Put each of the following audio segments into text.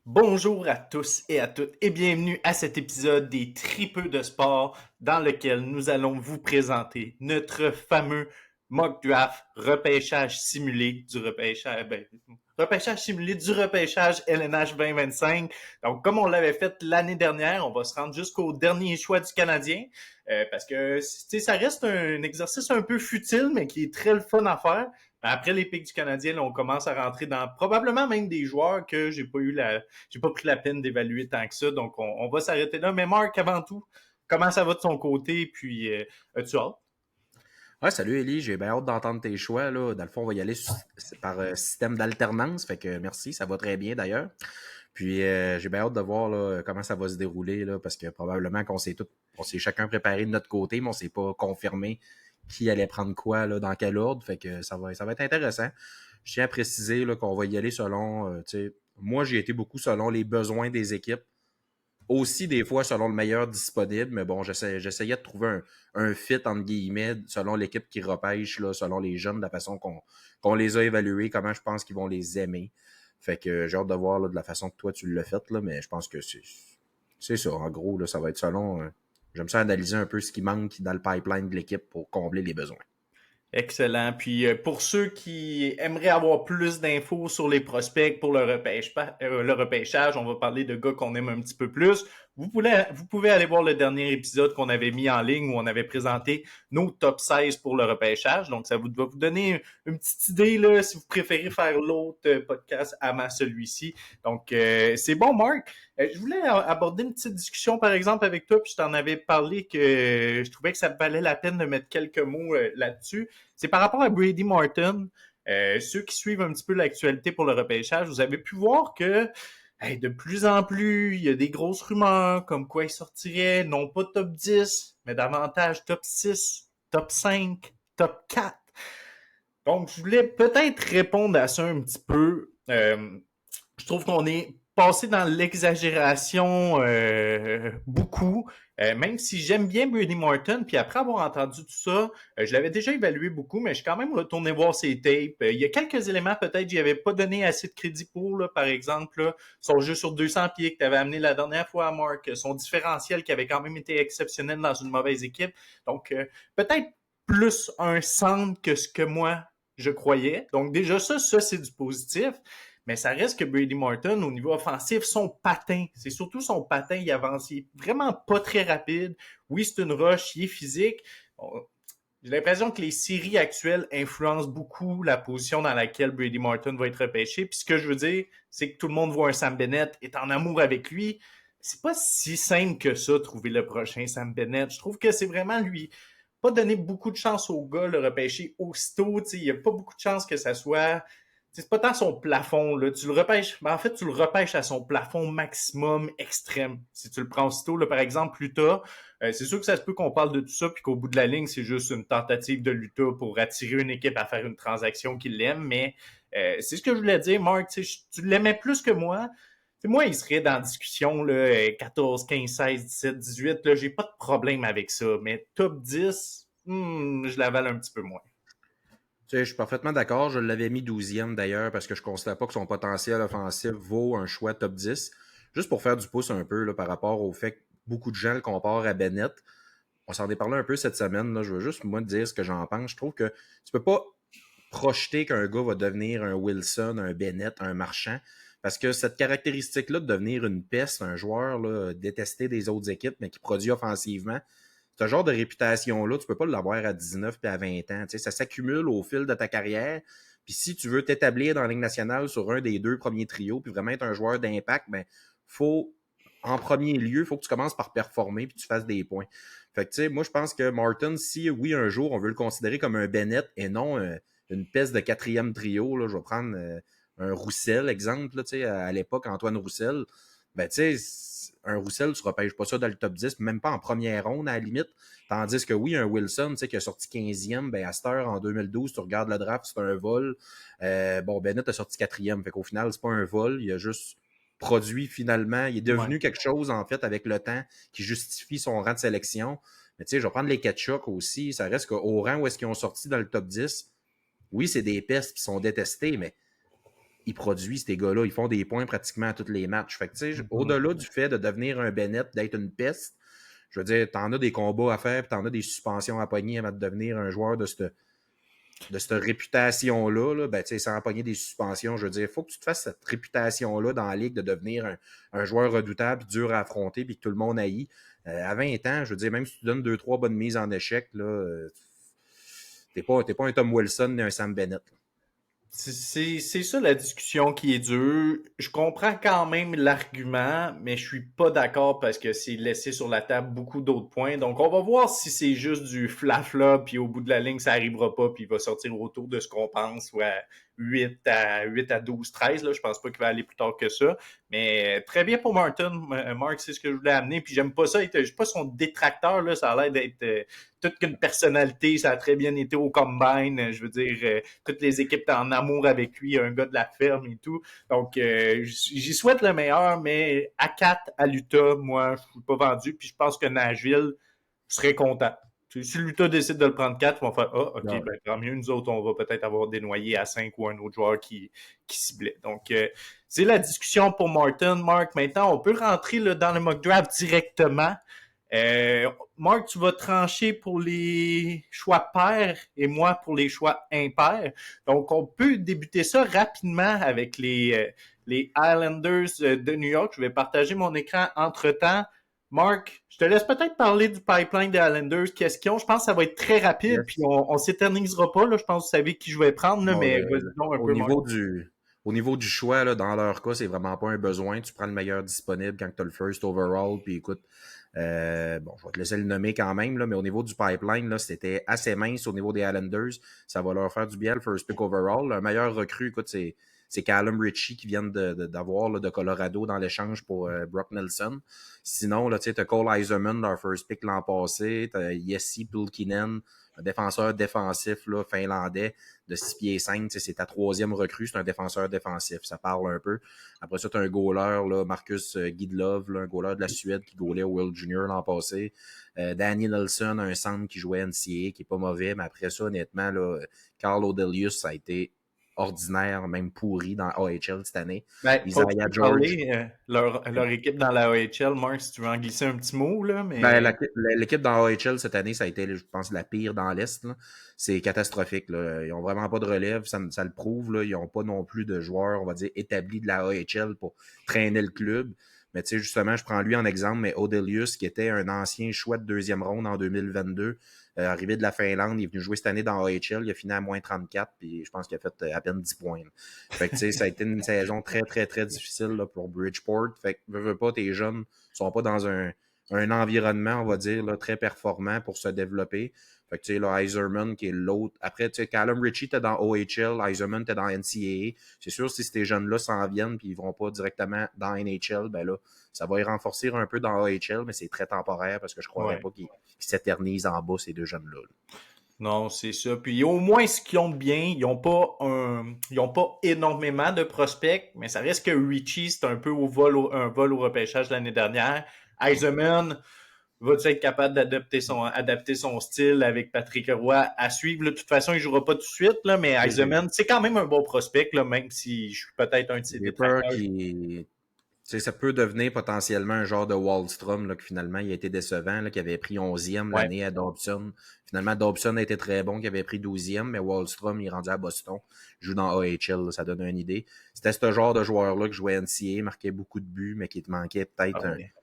Bonjour à tous et à toutes et bienvenue à cet épisode des Tripeux de sport dans lequel nous allons vous présenter notre fameux mock draft repêchage simulé du repêchage LNH 2025. Donc comme on l'avait fait l'année dernière, on va se rendre jusqu'au dernier choix du Canadien parce que ça reste un exercice un peu futile mais qui est très le fun à faire. Après les pics du Canadien, là, on commence à rentrer dans probablement même des joueurs que j'ai pas pris la peine d'évaluer tant que ça, donc on va s'arrêter là. Mais Marc, avant tout, comment ça va de ton côté, puis as-tu hâte? Ouais, salut Élie, j'ai bien hâte d'entendre tes choix. Là. Dans le fond, on va y aller par système d'alternance. Fait que merci, ça va très bien d'ailleurs. Puis j'ai bien hâte de voir là, comment ça va se dérouler, là, parce que probablement on s'est chacun préparé de notre côté, mais on s'est pas confirmé qui allait prendre quoi, là, dans quel ordre. Fait que ça va être intéressant. Je tiens à préciser là, qu'on va y aller selon, moi j'ai été beaucoup selon les besoins des équipes. Aussi, des fois, selon le meilleur disponible, mais bon, j'essayais de trouver un fit, entre guillemets, selon l'équipe qui repêche, là, selon les jeunes, de la façon qu'on les a évalués, comment je pense qu'ils vont les aimer. Fait que j'ai hâte de voir là, de la façon que toi, tu l'as fait, là, mais je pense que c'est ça, en gros, là, ça va être selon... j'aime ça analyser un peu ce qui manque dans le pipeline de l'équipe pour combler les besoins. Excellent. Puis pour ceux qui aimeraient avoir plus d'infos sur les prospects pour le repêchage, on va parler de gars qu'on aime un petit peu plus. Vous pouvez aller voir le dernier épisode qu'on avait mis en ligne où on avait présenté nos top 16 pour le repêchage. Donc, va vous donner une petite idée là, si vous préférez faire l'autre podcast avant celui-ci. Donc, c'est bon, Marc. Je voulais aborder une petite discussion, par exemple, avec toi, puis je t'en avais parlé que je trouvais que ça valait la peine de mettre quelques mots là-dessus. C'est par rapport à Brady Martin. Ceux qui suivent un petit peu l'actualité pour le repêchage, vous avez pu voir que de plus en plus, il y a des grosses rumeurs comme quoi il sortirait non pas top 10, mais davantage top 6, top 5, top 4. Donc, je voulais peut-être répondre à ça un petit peu. Je trouve qu'on est passé dans l'exagération beaucoup. Même si j'aime bien Brady Martin, puis après avoir entendu tout ça, je l'avais déjà évalué beaucoup, mais je suis quand même retourné voir ses tapes. Il y a quelques éléments, peut-être, j'y avais pas donné assez de crédit pour, là, par exemple, là, son jeu sur 200 pieds que tu avais amené la dernière fois à Mark, son différentiel qui avait quand même été exceptionnel dans une mauvaise équipe. Donc, peut-être plus un centre que ce que moi je croyais. Donc déjà ça c'est du positif. Mais ça reste que Brady Martin, au niveau offensif, son patin, c'est surtout son patin, il avance, il est vraiment pas très rapide. Oui, c'est une roche, il est physique. J'ai l'impression que les séries actuelles influencent beaucoup la position dans laquelle Brady Martin va être repêché. Puis ce que je veux dire, c'est que tout le monde voit un Sam Bennett, est en amour avec lui. C'est pas si simple que ça, trouver le prochain Sam Bennett. Je trouve que c'est vraiment lui pas donner beaucoup de chance au gars, le repêcher aussitôt. Il n'y a pas beaucoup de chance que ça soit c'est pas tant son plafond, là. Tu le repêches, en fait, tu le repêches à son plafond maximum extrême. Si tu le prends aussitôt, là, par exemple, l'Utah, c'est sûr que ça se peut qu'on parle de tout ça, puis qu'au bout de la ligne, c'est juste une tentative de l'Utah pour attirer une équipe à faire une transaction qu'il l'aime, mais c'est ce que je voulais dire, Mark, tu l'aimais plus que moi. T'sais, moi, il serait dans la discussion là, 14, 15, 16, 17, 18, là, j'ai pas de problème avec ça, mais top 10, je l'avale un petit peu moins. Tu sais, je suis parfaitement d'accord. Je l'avais mis 12e d'ailleurs parce que je ne considère pas que son potentiel offensif vaut un choix top 10. Juste pour faire du pouce un peu là, par rapport au fait que beaucoup de gens le comparent à Bennett. On s'en est parlé un peu cette semaine. Là. Je veux juste, moi, dire ce que j'en pense. Je trouve que tu peux pas projeter qu'un gars va devenir un Wilson, un Bennett, un Marchand. Parce que cette caractéristique-là de devenir une peste, un joueur là, détesté des autres équipes, mais qui produit offensivement, ce genre de réputation-là, tu peux pas l'avoir à 19 et à 20 ans. Tu sais, ça s'accumule au fil de ta carrière. Puis si tu veux t'établir dans la Ligue nationale sur un des deux premiers trios, puis vraiment être un joueur d'impact, ben, faut, en premier lieu, il faut que tu commences par performer puis tu fasses des points. Fait que, tu sais, moi, je pense que Martin, si oui, un jour, on veut le considérer comme un Bennett et non une peste de quatrième trio, là, je vais prendre un Roussel, exemple, là, tu sais, à l'époque, Antoine Roussel, ben, tu sais, un Roussel, tu ne repêches pas ça dans le top 10, même pas en première ronde, à la limite. Tandis que oui, un Wilson, tu sais, qui a sorti 15e, ben, à cette heure, en 2012, tu regardes le draft, c'est un vol. Bon, Bennett a sorti 4e, fait qu'au final, c'est pas un vol, il a juste produit finalement, il est Ouais. devenu quelque chose, en fait, avec le temps, qui justifie son rang de sélection. Mais tu sais, je vais prendre les Ketchuk aussi, ça reste qu'au rang où est-ce qu'ils ont sorti dans le top 10, oui, c'est des pestes qui sont détestés, mais ils produisent, ces gars-là. Ils font des points pratiquement à tous les matchs. Fait que, tu sais, au-delà du fait de devenir un Bennett, d'être une peste, je veux dire, t'en as des combats à faire, puis t'en as des suspensions à pogner avant de devenir un joueur de cette réputation-là, là, ben, sans pogner des suspensions, je veux dire, il faut que tu te fasses cette réputation-là dans la ligue de devenir un joueur redoutable, dur à affronter, puis que tout le monde haït. À 20 ans, je veux dire, même si tu donnes 2-3 bonnes mises en échec, là, t'es pas un Tom Wilson ni un Sam Bennett. Là. C'est ça la discussion qui est dure. Je comprends quand même l'argument, mais je suis pas d'accord parce que c'est laissé sur la table beaucoup d'autres points. Donc on va voir si c'est juste du flafla, puis au bout de la ligne, ça arrivera pas, puis il va sortir autour de ce qu'on pense, soit 8 à 12, 13. Là. Je pense pas qu'il va aller plus tard que ça. Mais très bien pour Martin. Mark, c'est ce que je voulais amener. Puis j'aime pas ça. Je suis pas son détracteur, là. Ça a l'air d'être toute qu'une personnalité. Ça a très bien été au Combine. Je veux dire, toutes les équipes étaient en amour avec lui, un gars de la ferme et tout. Donc, j'y souhaite le meilleur, mais à 4 à l'Utah, moi, je suis pas vendu. Puis je pense que Nashville serait content. Si l'Utah décide de le prendre 4, ils vont faire ah, OK, ben, tant mieux, nous autres, on va peut-être avoir des noyés à 5 ou un autre joueur qui ciblait. Donc, c'est la discussion pour Martin. Mark, maintenant, on peut rentrer là, dans le mock draft directement. Marc, tu vas trancher pour les choix pairs et moi pour les choix impairs. Donc, on peut débuter ça rapidement avec les Islanders de New York. Je vais partager mon écran entre-temps. Marc, je te laisse peut-être parler du pipeline des Islanders. Qu'est-ce qu'ils ont? Je pense que ça va être très rapide, puis Yes. on s'éternisera pas. Là. Je pense que vous savez qui je vais prendre, là, Bon, mais vas-y donc un au peu, Marc. niveau du, au niveau du choix, là, dans leur cas, c'est vraiment pas un besoin. Tu prends le meilleur disponible quand tu as le first overall. Puis écoute, bon, je vais te laisser le nommer quand même, là, mais au niveau du pipeline, là, c'était assez mince au niveau des Islanders. Ça va leur faire du bien, le first pick overall. Le meilleur recrue, écoute, c'est Callum Ritchie qui vient d'avoir de Colorado dans l'échange pour Brock Nelson. Sinon, là, tu sais, t'as Cole Eiserman, leur first pick l'an passé. T'as Jesse Pulkkinen, un défenseur défensif là, finlandais de 6 pieds 5. C'est ta troisième recrue, c'est un défenseur défensif. Ça parle un peu. Après ça, tu as un goaler, là, Marcus Gidlov, là, un goaler de la Suède qui goalait au World Junior l'an passé. Danny Nelson, un centre qui jouait NCAA, qui est pas mauvais. Mais après ça, honnêtement, là, Carl Odelius, ça a été ordinaire, même pourri dans AHL cette année. Ben, Isaiah faut-tu George. parler leur équipe dans la AHL, Marc, si tu veux en glisser un petit mot, là, Ben, mais l'équipe dans AHL cette année, ça a été, je pense, la pire dans l'Est. Là. C'est catastrophique. Là. Ils ont vraiment pas de relève, ça le prouve. Là. Ils n'ont pas non plus de joueurs, on va dire, établis de la AHL pour traîner le club. Mais tu sais, justement, je prends lui en exemple, mais Odelius, qui était un ancien choix de deuxième ronde en 2022, arrivé de la Finlande, il est venu jouer cette année dans AHL, il a fini à moins 34, puis je pense qu'il a fait à peine 10 points. Là. Fait que tu sais, ça a été une saison très, très, très difficile là, pour Bridgeport. Fait que, veux pas, tes jeunes sont pas dans un environnement, on va dire, là, très performant pour se développer. Fait que, tu sais, là, Iserman, qui est l'autre. Après, tu sais, Callum Ritchie, t'es dans OHL, Iserman, t'es dans NCAA. C'est sûr, si ces jeunes-là s'en viennent puis ils vont pas directement dans NHL, ben là, ça va y renforcer un peu dans OHL, mais c'est très temporaire parce que je croirais ouais. pas qu'ils s'éternisent en bas, ces deux jeunes-là. Là. Non, c'est ça. Puis au moins, ce qu'ils ont de bien, ils ont pas énormément de prospects, mais ça reste que Richie, c'est un peu un vol au repêchage l'année dernière. Eisenman va-tu être capable adapter son style avec Patrick Roy à suivre? Là, de toute façon, il jouera pas tout de suite, là, mais Eisenman, c'est quand même un bon prospect, là, même si je suis peut-être un de ses J'ai peur détracteurs. qu'il. Tu sais, ça peut devenir potentiellement un genre de Wallstrom, là, que finalement, il a été décevant, là, qui avait pris 11e Ouais. l'année à Dobson. Finalement, Dobson a été très bon, qui avait pris 12e, mais Wallstrom, il est rendu à Boston. Il joue dans AHL, là, ça donne une idée. C'était ce genre de joueur-là que jouait NCAA, marquait beaucoup de buts, mais qui te manquait peut-être Ah ouais.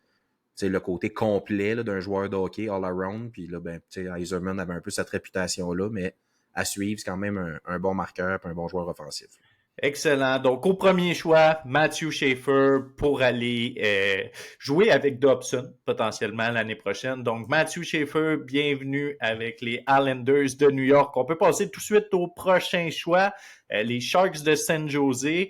le côté complet là, d'un joueur de hockey all-around. Puis là, ben, Iserman avait un peu cette réputation-là, mais à suivre, c'est quand même un bon marqueur et un bon joueur offensif. Excellent. Donc, au premier choix, Matthew Schaefer pour aller jouer avec Dobson potentiellement l'année prochaine. Donc, Matthew Schaefer, bienvenue avec les Islanders de New York. On peut passer tout de suite au prochain choix, les Sharks de San Jose.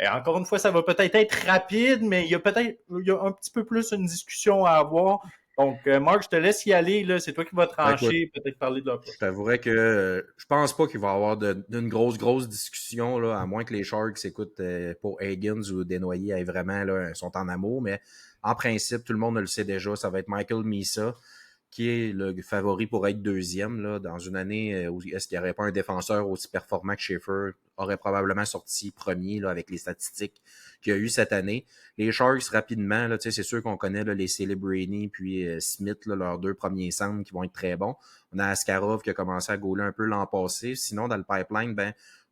Encore une fois, ça va peut-être être rapide, mais il y a un petit peu plus une discussion à avoir. Donc, Marc, je te laisse y aller. Là. C'est toi qui vas Ben, écoute, trancher, peut-être parler de leur je prochain. t'avouerais que je pense pas qu'il va y avoir d'une grosse discussion, là, à moins que les Sharks écoutent pour Higgins ou Desnoyers vraiment là, sont en amour, mais en principe, tout le monde le sait déjà, ça va être Michael Misa. qui est le favori pour être deuxième, là, dans une année où est-ce qu'il n'y aurait pas un défenseur aussi performant que Schaefer, aurait probablement sorti premier là, avec les statistiques qu'il y a eu cette année. Les Sharks, rapidement, là, c'est sûr qu'on connaît là, les Celebrini puis Smith, là, leurs 2 premiers centres qui vont être très bons. On a Askarov qui a commencé à gauler un peu l'an passé. Sinon, dans le pipeline,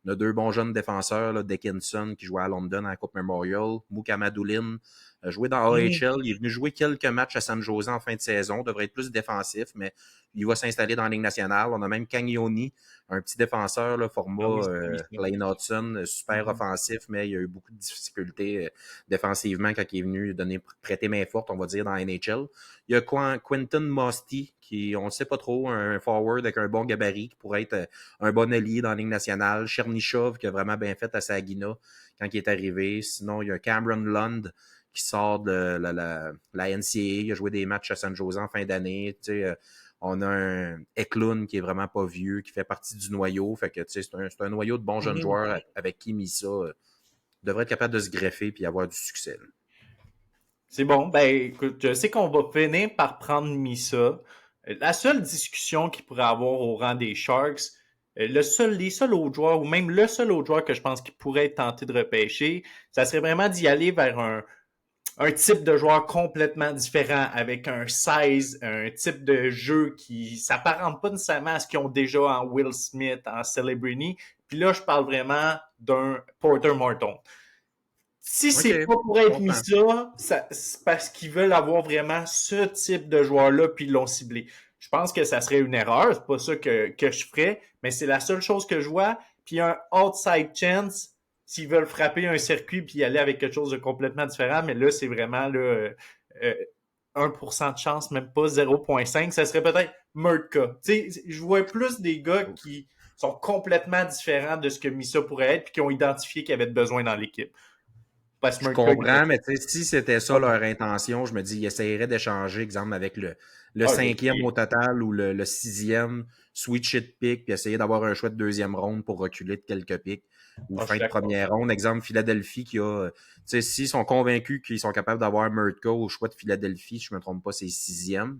on a 2 bons jeunes défenseurs, là, Dickinson qui jouait à London à la Coupe Memorial, Moukamadoulin, joué dans AHL, il est venu jouer quelques matchs à San Jose en fin de saison, devrait être plus défensif, mais il va s'installer dans la Ligue nationale. On a même Cagnoni, un petit défenseur, là, format Lane Hudson, super offensif, mais il a eu beaucoup de difficultés défensivement quand il est venu prêter main forte, on va dire, dans la NHL. Il y a Quentin Musty, qui, on ne sait pas trop, un forward avec un bon gabarit, qui pourrait être un bon allié dans la Ligue nationale. Chernyshov, qui a vraiment bien fait à Saginaw quand il est arrivé. Sinon, il y a Cameron Lund, qui sort de la NCAA, il a joué des matchs à San Jose en fin d'année. On a un Eklund qui est vraiment pas vieux, qui fait partie du noyau. Fait que c'est un noyau de bons jeunes joueurs avec qui Missa devrait être capable de se greffer et avoir du succès. Là. C'est bon. Ben, écoute, je sais qu'on va finir par prendre Missa. La seule discussion qu'il pourrait avoir au rang des Sharks, les seuls autres joueurs, ou même le seul autre joueur que je pense qu'il pourrait être tenté de repêcher, ça serait vraiment d'y aller vers un type de joueur complètement différent, avec un size, un type de jeu qui s'apparente pas nécessairement à ce qu'ils ont déjà en Will Smith, en Celebrini. Puis là, je parle vraiment d'un Porter Morton. Si c'est pas pour être mis ça, c'est parce qu'ils veulent avoir vraiment ce type de joueur-là, puis ils l'ont ciblé. Je pense que ça serait une erreur, c'est pas ça que je ferais, mais c'est la seule chose que je vois. Puis un outside chance, s'ils veulent frapper un circuit puis y aller avec quelque chose de complètement différent, mais là, c'est vraiment là, 1% de chance, même pas 0,5. Ça serait peut-être Murtka. Je vois plus des gars qui sont complètement différents de ce que Missa pourrait être puis qui ont identifié qu'il y avait besoin dans l'équipe. Je comprends, mais si c'était ça leur intention, je me dis, ils essaieraient d'échanger, exemple, avec le 5e au total ou le 6e, switch it pick, puis essayer d'avoir un choix de 2e ronde pour reculer de quelques picks, ou fin de première ronde. Exemple, Philadelphie qui a, s'ils sont convaincus qu'ils sont capables d'avoir Murtka au choix de Philadelphie, si je me trompe pas, c'est 6e.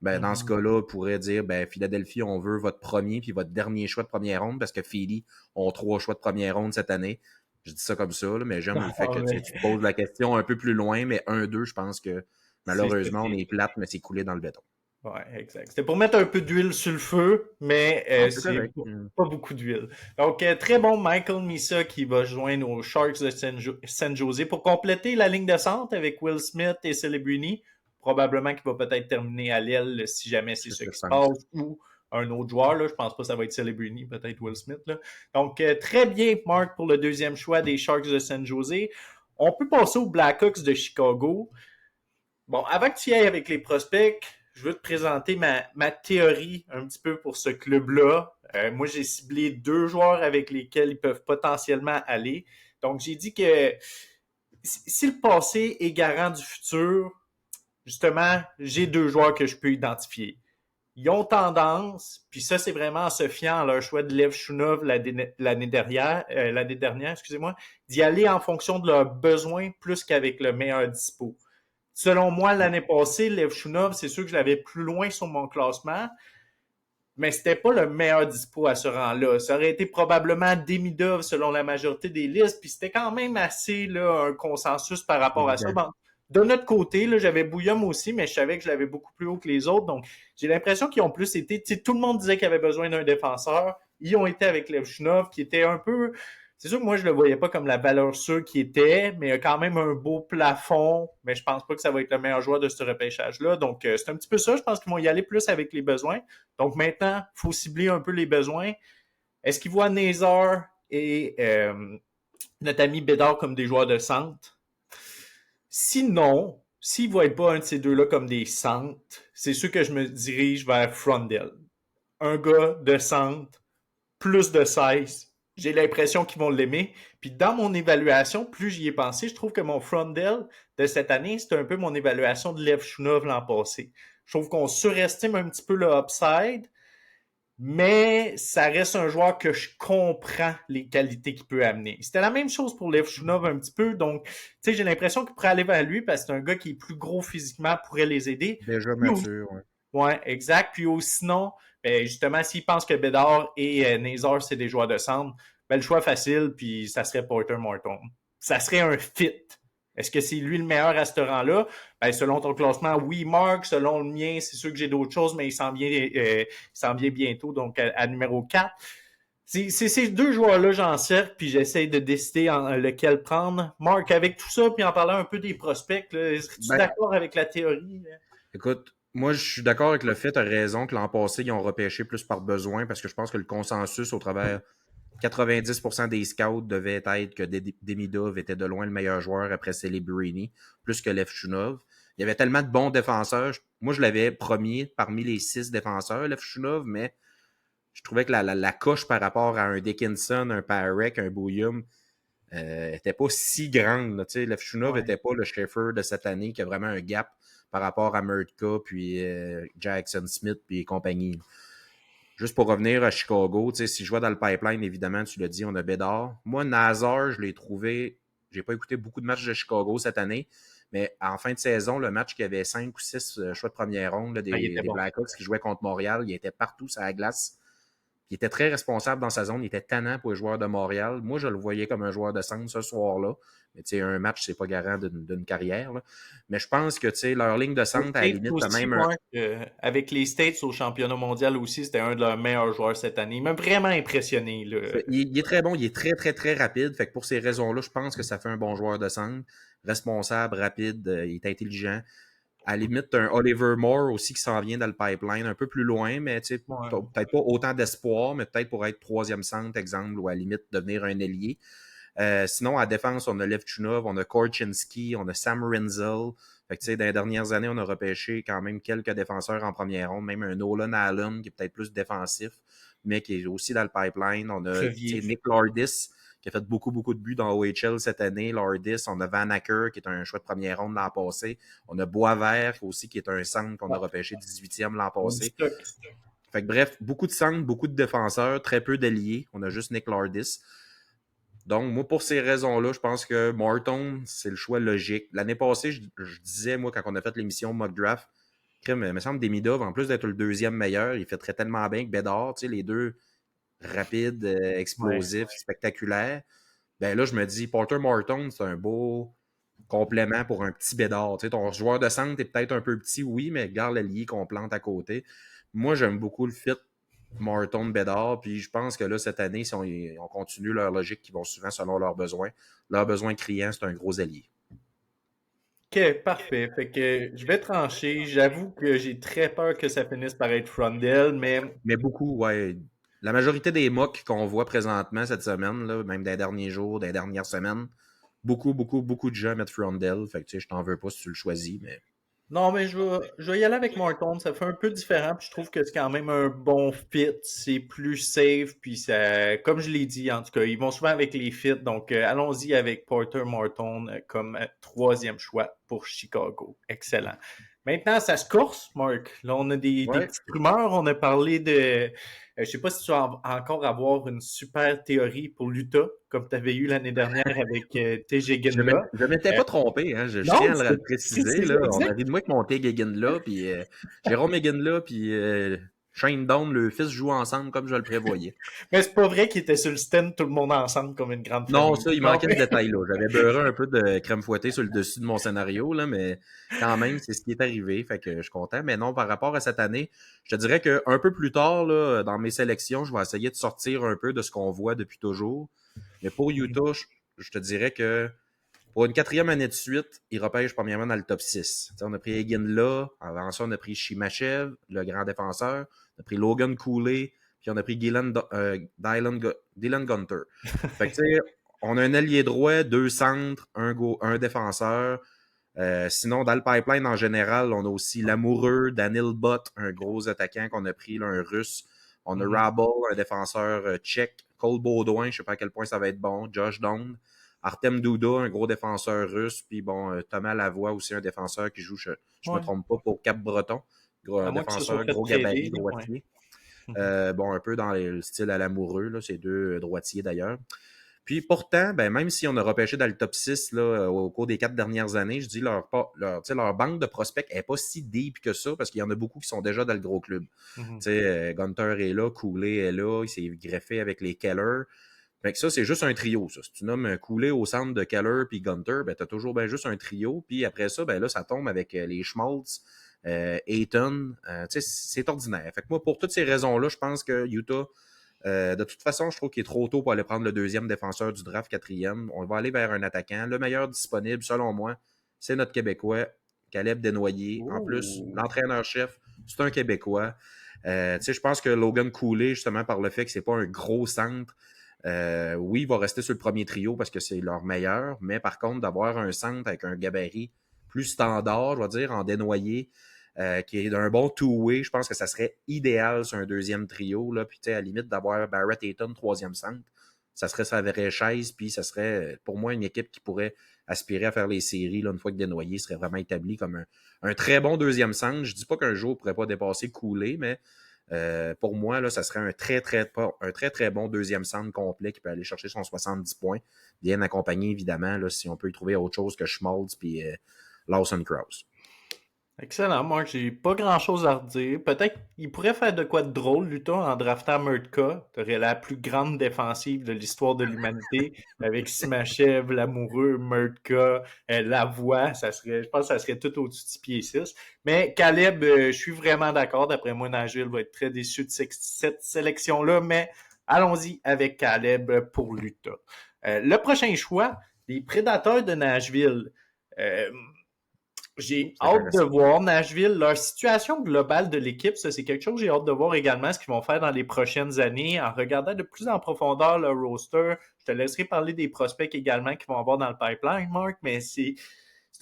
Dans ce cas-là, on pourrait dire, Philadelphie, on veut votre premier puis votre dernier choix de première ronde parce que Philly ont 3 choix de première ronde cette année. Je dis ça comme ça, là, mais j'aime le fait que tu te poses la question un peu plus loin, mais 1-2, je pense que malheureusement, on est plate, mais c'est coulé dans le béton. Ouais, exact. C'était pour mettre un peu d'huile sur le feu, mais c'est pas beaucoup d'huile. Donc, très bon Michael Missa qui va joindre aux Sharks de San Jose pour compléter la ligne de centre avec Will Smith et Celebrini. Probablement qu'il va peut-être terminer à l'aile si jamais c'est ce qui se passe, ou un autre joueur. Là. Je pense pas que ça va être Celebrini, peut-être Will Smith. Là. Donc, très bien, Marc, pour le deuxième choix des Sharks de San Jose. On peut passer aux Blackhawks de Chicago. Bon, avant que tu y ailles avec les prospects, je veux te présenter ma théorie un petit peu pour ce club-là. Moi, j'ai ciblé 2 joueurs avec lesquels ils peuvent potentiellement aller. Donc, j'ai dit que si le passé est garant du futur, justement, j'ai 2 joueurs que je peux identifier. Ils ont tendance, puis ça, c'est vraiment en se fiant à leur choix de Lev Shunov l'année dernière, d'y aller en fonction de leurs besoins plus qu'avec le meilleur dispo. Selon moi, l'année passée, Lev Shunov, c'est sûr que je l'avais plus loin sur mon classement, mais c'était pas le meilleur dispo à ce rang-là. Ça aurait été probablement Demidov selon la majorité des listes, puis c'était quand même assez là, un consensus par rapport à ça. Bon, de notre côté, là, j'avais Bouillum aussi, mais je savais que je l'avais beaucoup plus haut que les autres. Donc, j'ai l'impression qu'ils ont plus été... Tout le monde disait qu'il avait besoin d'un défenseur. Ils ont été avec Levchunov, qui était un peu... C'est sûr que moi, je le voyais pas comme la valeur sûre qu'il était, mais il a quand même un beau plafond. Mais je pense pas que ça va être le meilleur joueur de ce repêchage-là. Donc, c'est un petit peu ça. Je pense qu'ils vont y aller plus avec les besoins. Donc, maintenant, il faut cibler un peu les besoins. Est-ce qu'ils voient Nazar et notre ami Bédard comme des joueurs de centre? Sinon, s'ils ne voient pas un de ces deux-là comme des centres, c'est sûr que je me dirige vers Frondell. Un gars de centre, plus de 16. J'ai l'impression qu'ils vont l'aimer. Puis dans mon évaluation, plus j'y ai pensé, je trouve que mon Frondell de cette année, c'était un peu mon évaluation de Lev Shunov l'an passé. Je trouve qu'on surestime un petit peu le upside, mais ça reste un joueur que je comprends les qualités qu'il peut amener. C'était la même chose pour Lev Shunov un petit peu, donc j'ai l'impression qu'il pourrait aller vers lui parce que c'est un gars qui est plus gros physiquement, pourrait les aider. Déjà mature, oui. Ouais, exact. Puis sinon, ben, justement, s'ils pensent que Bédard et Nazar, c'est des joueurs de centre, ben, le choix facile, puis ça serait Porter Morton. Ça serait un fit. Est-ce que c'est lui le meilleur à ce rang-là? Ben, selon ton classement, oui, Marc. Selon le mien, c'est sûr que j'ai d'autres choses, mais il s'en vient bientôt, donc à numéro 4. C'est ces deux joueurs-là, j'en sers, puis j'essaie de décider lequel prendre. Marc, avec tout ça, puis en parlant un peu des prospects, es-tu Ben, d'accord avec la théorie? Là? écoute, moi, je suis d'accord avec le fait, tu as raison, que l'an passé, ils ont repêché plus par besoin, parce que je pense que le consensus au travers 90% des scouts devait être que Demidov était de loin le meilleur joueur après Celebrini, plus que Levchunov. Il y avait tellement de bons défenseurs. Moi, je l'avais premier parmi les 6 défenseurs, Levchunov, mais je trouvais que la coche par rapport à un Dickinson, un Parek, un Bouillum, était pas si grande. Levchunov Ouais. n'était pas le Schaefer de cette année qui a vraiment un gap par rapport à Murtka, puis Jackson Smith, puis compagnie. Juste pour revenir à Chicago, si je vois dans le pipeline, évidemment, tu l'as dit, on a Bédard. Moi, Nazar, je l'ai trouvé. J'ai pas écouté beaucoup de matchs de Chicago cette année, mais en fin de saison, le match qui avait 5 ou 6 choix de première ronde là, Ah, il était des bon. Blackhawks qui jouaient contre Montréal, il était partout sur la glace. Il était très responsable dans sa zone. Il était tannant pour les joueurs de Montréal. Moi, je le voyais comme un joueur de centre ce soir-là. Mais tu sais, un match, c'est pas garant d'une carrière. Là. Mais je pense que tu sais, leur ligne de Les centre, à la States limite, t'as aussi, même un. moi, avec les States au championnat mondial aussi, c'était un de leurs meilleurs joueurs cette année. Il m'a vraiment impressionné. Là. Il est très bon, il est très, très, très rapide. Fait que pour ces raisons-là, je pense que ça fait un bon joueur de centre. Responsable, rapide, il est intelligent. À la limite, t'as un Oliver Moore aussi qui s'en vient dans le pipeline, un peu plus loin, mais tu sais, Ouais. peut-être pas autant d'espoir, mais peut-être pour être troisième centre, exemple, ou à la limite devenir un ailier. Sinon, à défense, on a Levchunov, on a Korchinski, on a Sam Rinzel. Fait que, tu sais, dans les dernières années, on a repêché quand même quelques défenseurs en première ronde, même un Nolan Allen qui est peut-être plus défensif, mais qui est aussi dans le pipeline. On a, tu sais, Crevier. Nick Lardis qui a fait beaucoup, beaucoup de buts dans OHL cette année. Lardis, on a Van Acker qui est un choix de première ronde l'an passé. On a Boisvert aussi qui est un centre qu'on a Ouais. repêché 18e l'an On a du passé. stock. Fait que bref, beaucoup de centres, beaucoup de défenseurs, très peu d'alliés. On a juste Nick Lardis. Donc, moi, pour ces raisons-là, je pense que Morton, c'est le choix logique. L'année passée, je disais, moi, quand on a fait l'émission Mock Draft, il me semble Demidov, en plus d'être le deuxième meilleur, il fait très tellement bien que Bédard, tu sais, les deux rapides, Ouais. explosifs, spectaculaires. Ben là, je me dis, Porter Morton, c'est un beau complément pour un petit Bédard. Tu sais, ton joueur de centre est peut-être un peu petit, oui, mais garde l'allié qu'on plante à côté. Moi, j'aime beaucoup le fit Martin Bédard. Puis je pense que là, cette année, si on continue leur logique, qui vont souvent selon leurs besoins. Leurs besoins criants, c'est un gros allié. Ok, parfait. Fait que je vais trancher. J'avoue que j'ai très peur que ça finisse par être Frondel, mais Mais beaucoup, ouais. La majorité des mocks qu'on voit présentement cette semaine, là, même des derniers jours, des dernières semaines, beaucoup, beaucoup, beaucoup de gens mettent Frondell. Fait que tu sais, je t'en veux pas si tu le choisis, mais. non, mais je vais y aller avec Morton. Ça fait un peu différent, puis je trouve que c'est quand même un bon fit. C'est plus safe, puis ça, comme je l'ai dit, en tout cas, ils vont souvent avec les fits. Donc, allons-y avec Porter Morton comme troisième choix pour Chicago. Excellent. Maintenant, ça se course, Marc. Là, on a des Ouais. petites rumeurs. On a parlé de. Je sais pas si tu vas encore avoir une super théorie pour l'Utah, comme tu avais eu l'année dernière avec TJ Ginla. Je m'étais pas trompé, hein. Je Non, tiens à le préciser. c'est Là. On a exact. ri de moi avec mon Tig là, puis Jérôme là, puis Shane Down, le fils, jouent ensemble comme je le prévoyais. Mais c'est pas vrai qu'ils étaient sur le stand tout le monde ensemble comme une grande Non, famille. ça, il Non, manquait ce mais... détail-là. J'avais beurré un peu de crème fouettée sur le dessus de mon scénario, là, mais quand même, c'est ce qui est arrivé. Fait que je suis content. Mais non, par rapport à cette année, je te dirais qu'un peu plus tard, là, dans mes sélections, je vais essayer de sortir un peu de ce qu'on voit depuis toujours. Mais pour Utah, je te dirais que pour une quatrième année de suite, il repêche premièrement dans le top 6. T'sais, on a pris Egin là, avant ça, on a pris Shimachev, le grand défenseur, on a pris Logan Cooley, puis on a pris Dylan Gunter. Fait que, tu sais, on a un allié droit, deux centres, un défenseur. Sinon, dans le pipeline en général, on a aussi l'amoureux, Daniel Butt, un gros attaquant qu'on a pris, là, un russe. On a Mhm. Rabel, un défenseur tchèque. Cole Baudouin, je ne sais pas à quel point ça va être bon. Josh Down. Artem Duda, un gros défenseur russe. Puis bon, Thomas Lavoie, aussi un défenseur qui joue, je ne me Ouais. trompe pas, pour Cap-Breton. À Un moins que ce soit défenseur, fait gros trader, gabarit, là, ouais. droitier. Mhm. Bon, un peu dans le style à l'amoureux, là, ces deux droitiers d'ailleurs. Puis pourtant, ben, même si on a repêché dans le top 6 là, au cours des 4 dernières années, je dis leur banque de prospects n'est pas si deep que ça parce qu'il y en a beaucoup qui sont déjà dans le gros club. Mhm. Gunter est là, Cooley est là, il s'est greffé avec les Keller. Fait que ça, c'est juste un trio, ça. Si tu nommes Cooley au centre de Keller puis Gunter, ben, t'as toujours ben, juste un trio. Puis après ça, ben là, ça tombe avec les Schmaltz, Ayton. C'est ordinaire. Fait que moi, pour toutes ces raisons-là, je pense que Utah, de toute façon, je trouve qu'il est trop tôt pour aller prendre le deuxième défenseur du draft, quatrième. On va aller vers un attaquant. Le meilleur disponible, selon moi, c'est notre Québécois, Caleb Desnoyers. En plus, Ouh. l'entraîneur-chef, c'est un Québécois. Je pense que Logan Cooley, justement, par le fait que c'est pas un gros centre, oui, il va rester sur le premier trio parce que c'est leur meilleur, mais par contre, d'avoir un centre avec un gabarit plus standard, je vais dire, en dénoyé, qui est d'un bon two-way, je pense que ça serait idéal sur un deuxième trio. Là. Puis, à la limite, d'avoir Barrett Hayton, troisième centre, ça serait sa vraie chaise. Puis, ça serait, pour moi, une équipe qui pourrait aspirer à faire les séries là, une fois que Desnoyers serait vraiment établi comme un très bon deuxième centre. Je dis pas qu'un jour, il ne pourrait pas dépasser Cooley, mais pour moi, là, ça serait un très, très bon deuxième centre complet qui peut aller chercher son 70 points. Bien accompagné, évidemment, là, si on peut y trouver autre chose que Schmaltz puis Lawson Krause. Excellent. Moi, j'ai pas grand-chose à redire. Peut-être qu'il pourrait faire de quoi de drôle, Luton, en draftant Murtka. T'aurais la plus grande défensive de l'histoire de l'humanité avec Simachev, l'amoureux, Murtka, Lavoie. Je pense que ça serait tout au-dessus de 6 pieds 6. Mais Caleb, je suis vraiment d'accord. D'après moi, Nashville va être très déçu de cette sélection-là. Mais allons-y avec Caleb pour l'Utah. Le prochain choix, les Prédateurs de Nashville. Euh, j'ai C'est hâte de intéressant. voir Nashville, leur situation globale de l'équipe, ça c'est quelque chose que j'ai hâte de voir également ce qu'ils vont faire dans les prochaines années en regardant de plus en profondeur leur roster. Je te laisserai parler des prospects également qu'ils vont avoir dans le pipeline, Marc, mais c'est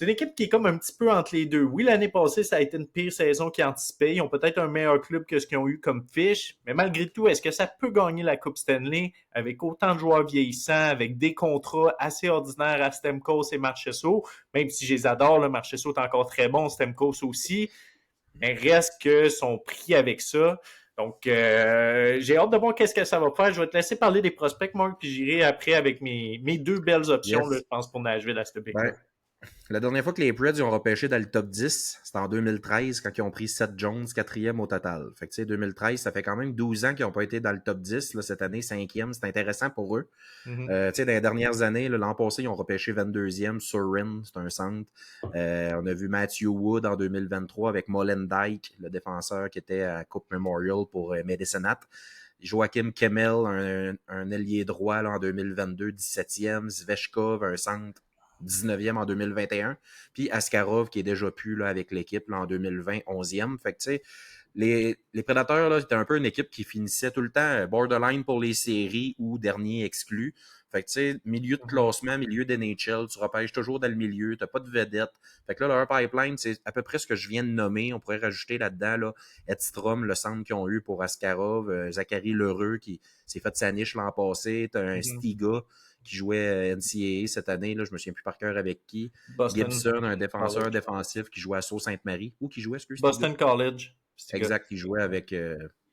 une équipe qui est comme un petit peu entre les deux. Oui, l'année passée, ça a été une pire saison qu'ils anticipaient. Ils ont peut-être un meilleur club que ce qu'ils ont eu comme fiche. Mais malgré tout, est-ce que ça peut gagner la Coupe Stanley avec autant de joueurs vieillissants, avec des contrats assez ordinaires à Stamkos et Marchessault? Même si je les adore, le Marchessault est encore très bon, Stamkos aussi. Mais reste que son prix avec ça. Donc, j'ai hâte de voir qu'est-ce que ça va faire. Je vais te laisser parler des prospects, Marc, puis j'irai après avec mes deux belles options, là, Yes. je pense, pour Nashville à ce pic-là. Ben, la dernière fois que les Preds ont repêché dans le top 10, c'était en 2013 quand ils ont pris Seth Jones, quatrième au total. Fait que, 2013, ça fait quand même 12 ans qu'ils n'ont pas été dans le top 10. Là, cette année, cinquième, c'est intéressant pour eux. Mm-hmm. Dans les dernières années, l'an passé, ils ont repêché 22e. Surin, c'est un centre. On a vu Matthew Wood en 2023 avec Molendyke, le défenseur qui était à Coupe Memorial pour Medicine Hat. Joachim Kemmel, un ailier droit là, en 2022, 17e. Zvechkov, un centre, 19e en 2021. Puis Askarov, qui est déjà plus là, avec l'équipe là, en 2020, 11e. Fait que, tu sais, les Prédateurs, là, c'était un peu une équipe qui finissait tout le temps borderline pour les séries ou dernier exclu. Fait que, tu sais, milieu de classement, milieu d'NHL, tu repêches toujours dans le milieu, t'as pas de vedette. Fait que là, leur pipeline, c'est à peu près ce que je viens de nommer. On pourrait rajouter là-dedans, là, Edstrom, le centre qu'ils ont eu pour Askarov, Zachary Lheureux, qui s'est fait sa niche l'an passé. T'as un Mm-hmm. Stiga qui jouait NCAA cette année, là, je me souviens plus par cœur avec qui. Boston Gibson, un défenseur College. défensif qui jouait à Sault-Sainte-Marie. Ou qui jouait, excuse, Stiga? Boston College. Exact, qui jouait avec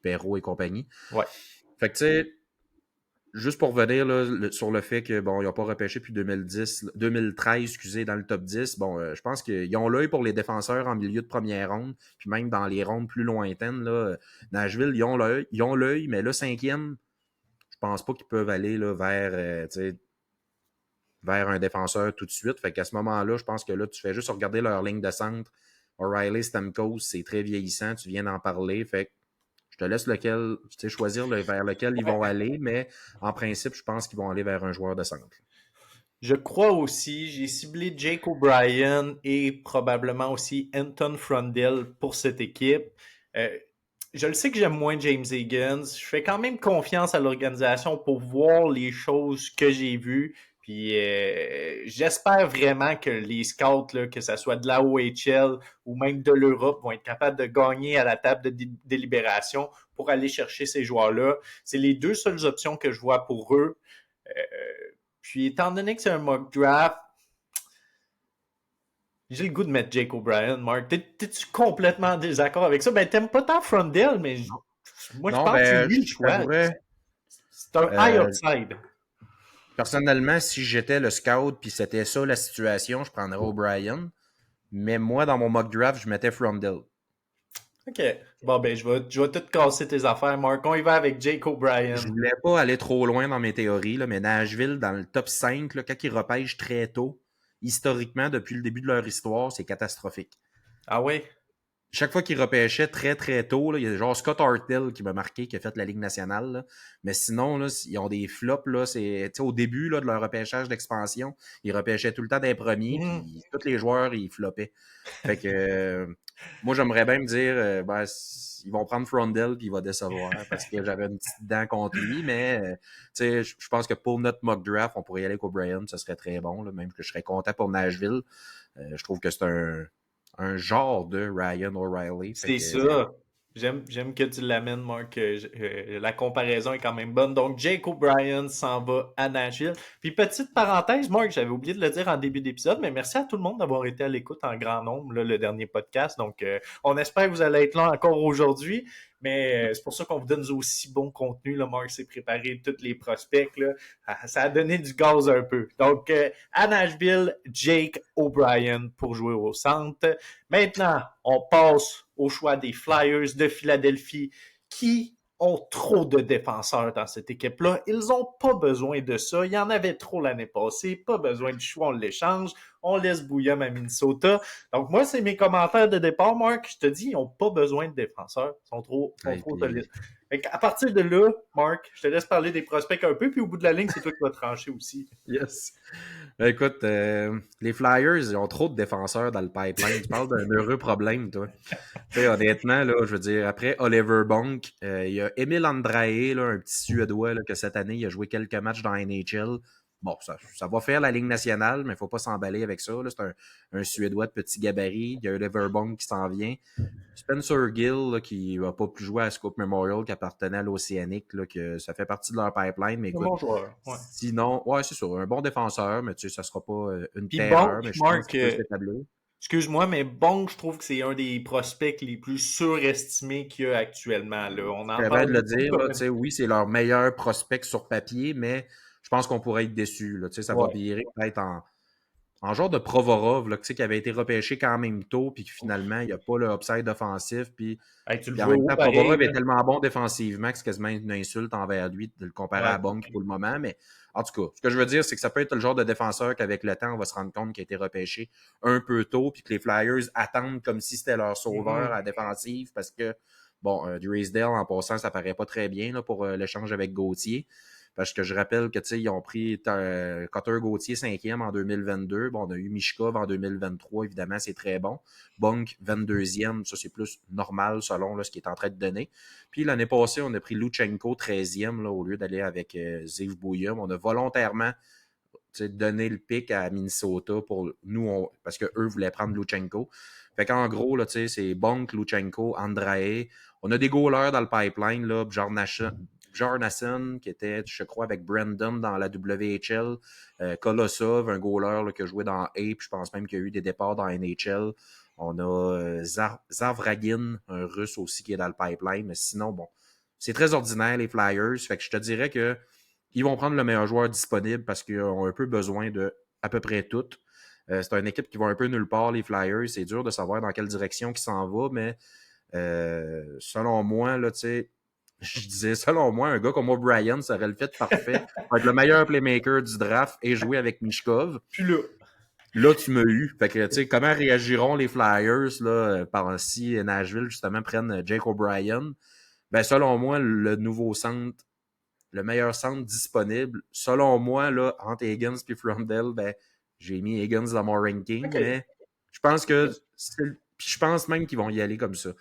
Perrault et compagnie. Ouais. Fait que, tu sais, juste pour revenir là, sur le fait que bon, ils n'ont pas repêché depuis 2013, excusez, dans le top 10. Bon, je pense qu'ils ont l'œil pour les défenseurs en milieu de première ronde, puis même dans les rondes plus lointaines. Là, Nashville, ils ont l'œil, mais le cinquième, je pense pas qu'ils peuvent aller là, vers un défenseur tout de suite. Fait qu'à ce moment-là, je pense que là, tu fais juste regarder leur ligne de centre. O'Reilly, Stamkos, c'est très vieillissant, tu viens d'en parler. Fait que je te laisse choisir vers lequel ils vont aller, mais en principe, je pense qu'ils vont aller vers un joueur de centre. Je crois aussi, j'ai ciblé Jake O'Brien et probablement aussi Anton Frundell pour cette équipe. Euh, je le sais que j'aime moins James Higgins. Je fais quand même confiance à l'organisation pour voir les choses que j'ai vues. Puis j'espère vraiment que les scouts, là, que ce soit de la OHL ou même de l'Europe, vont être capables de gagner à la table de délibération pour aller chercher ces joueurs-là. C'est les deux seules options que je vois pour eux. Euh, Puis, étant donné que c'est un mock draft, j'ai le goût de mettre Jake O'Brien, Mark. T'es-tu complètement en désaccord avec ça? Ben, t'aimes pas tant Frondell, mais moi, je Non, pense que c'est ben, lui le je choix. t'avouerais, C'est un high euh, upside. Personnellement, si j'étais le scout puis c'était ça la situation, je prendrais O'Brien. Mais moi, dans mon mock draft, je mettais Fromdell. OK. Bon, ben, je vais tout casser tes affaires, Marc. On y va avec Jake Je O'Brien. voulais pas aller trop loin dans mes théories, là, mais Nashville, dans le top 5, là, quand ils repêchent très tôt, historiquement, depuis le début de leur histoire, c'est catastrophique. Ah oui? Chaque fois qu'ils repêchaient très très tôt, là, il y a genre Scott Hartnell qui m'a marqué, qui a fait la Ligue nationale. Là. Mais sinon, là, ils ont des flops. Là, au début là, de leur repêchage d'expansion, ils repêchaient tout le temps des premiers, Mhm. puis tous les joueurs, ils floppaient. Fait que moi, j'aimerais bien me dire ils vont prendre Frondell puis il va décevoir parce que j'avais une petite dent contre lui, mais je pense que pour notre mock draft, on pourrait y aller avec O'Brien, ce serait très bon, là, même que je serais content pour Nashville. Je trouve que c'est un genre de Ryan O'Reilly. Fait C'est que, ça. J'aime que tu l'amènes, Marc. La comparaison est quand même bonne. Donc, Jake O'Brien s'en va à Nashville. Puis, petite parenthèse, Marc, j'avais oublié de le dire en début d'épisode, mais merci à tout le monde d'avoir été à l'écoute en grand nombre, là, le dernier podcast. Donc, on espère que vous allez être là encore aujourd'hui. Mais c'est pour ça qu'on vous donne aussi bon contenu. Là, Marc s'est préparé tous les prospects. Là. Ça a donné du gaz un peu. Donc, à Nashville, Jake O'Brien pour jouer au centre. Maintenant, on passe au choix des Flyers de Philadelphie qui ont trop de défenseurs dans cette équipe-là. Ils n'ont pas besoin de ça. Il y en avait trop l'année passée. Pas besoin de choix, on l'échange. On laisse Bouillum à Minnesota. Donc, moi, c'est mes commentaires de départ, Marc. Je te dis, ils n'ont pas besoin de défenseurs. Ils sont ouais, trop puis, solides. À partir de là, Marc, je te laisse parler des prospects un peu, puis au bout de la ligne, c'est toi qui vas trancher aussi. yes. Écoute, les Flyers, ils ont trop de défenseurs dans le pipeline. Tu parles d'un heureux problème, toi. Tu sais, honnêtement, là, je veux dire, après Oliver Bonk, il y a Emil Andrae, là, un petit Suédois, là, que cette année, il a joué quelques matchs dans la NHL. Bon, ça va faire la Ligue nationale, mais il ne faut pas s'emballer avec ça. Là. C'est un Suédois de petit gabarit. Il y a Oliver Bonk qui s'en vient. Spencer Gill, là, qui va pas plus jouer à Scope Memorial, qui appartenait à l'Océanique, là, que ça fait partie de leur pipeline. Mais C'est un écoute, bon joueur. Ouais. sinon, ouais, c'est sûr, un bon défenseur, mais tu sais, ça sera pas une Puis terreur, Bonk, mais je pense Marc, qu'il peut s'établir. excuse-moi, mais Bonk, je trouve que c'est un des prospects les plus surestimés qu'il y a actuellement. Là. On Je en suis bien parle de le beaucoup dire, là, comme tu sais, oui, c'est leur meilleur prospect sur papier, mais je pense qu'on pourrait être déçu. Là, tu sais, ça va Ouais. virer peut-être en genre de Provorov, là, tu sais, qui avait été repêché quand même tôt, puis que finalement, il n'y a pas le upside offensif, Hey, tu le puis en vois même où, temps, pareil? Provorov est Là? tellement bon défensivement que c'est quasiment une insulte envers lui de le comparer Ouais. à Bonk pour le moment. Mais en tout cas, ce que je veux dire, c'est que ça peut être le genre de défenseur qu'avec le temps, on va se rendre compte qu'il a été repêché un peu tôt, puis que les Flyers attendent comme si c'était leur sauveur à Mhm. la défensive, parce que, bon, Drysdale, en passant, ça paraît pas très bien là, pour l'échange avec Gauthier. Parce que je rappelle que ils ont pris Cutter Gauthier 5e en 2022. Bon, on a eu Mishkov en 2023, évidemment, c'est très bon. Bonk 22e, ça c'est plus normal selon là, ce qui est en train de donner. Puis l'année passée, on a pris Luchenko 13e là, au lieu d'aller avec Ziv Bouillum. On a volontairement donné le pic à Minnesota pour nous, parce qu'eux voulaient prendre Luchenko. Fait qu'en gros, là, c'est Bonk, Luchenko, Andrae. On a des goalers dans le pipeline, là, Bjarnason, qui était, je crois, avec Brandon dans la WHL. Kolosov, un goaler là, qui a joué dans Ape. Je pense même qu'il y a eu des départs dans NHL. On a Zavragin, un Russe aussi qui est dans le pipeline. Mais sinon, bon, c'est très ordinaire, les Flyers. Fait que je te dirais que ils vont prendre le meilleur joueur disponible parce qu'ils ont un peu besoin de à peu près tout. C'est une équipe qui va un peu nulle part, les Flyers. C'est dur de savoir dans quelle direction ils s'en va, mais selon moi, là, tu sais, je disais, selon moi, un gars comme O'Brien, ça aurait le fait parfait pour être le meilleur playmaker du draft et jouer avec Mishkov. Puis là. Là, tu m'as eu. Fait que, tu sais, comment réagiront les Flyers, là, par si Nashville, justement, prennent Jake O'Brien? Ben, selon moi, le nouveau centre, le meilleur centre disponible, selon moi, là, entre Higgins et Frondell, ben, j'ai mis Higgins dans mon ranking, OK. mais je pense que puis je pense même qu'ils vont y aller comme ça.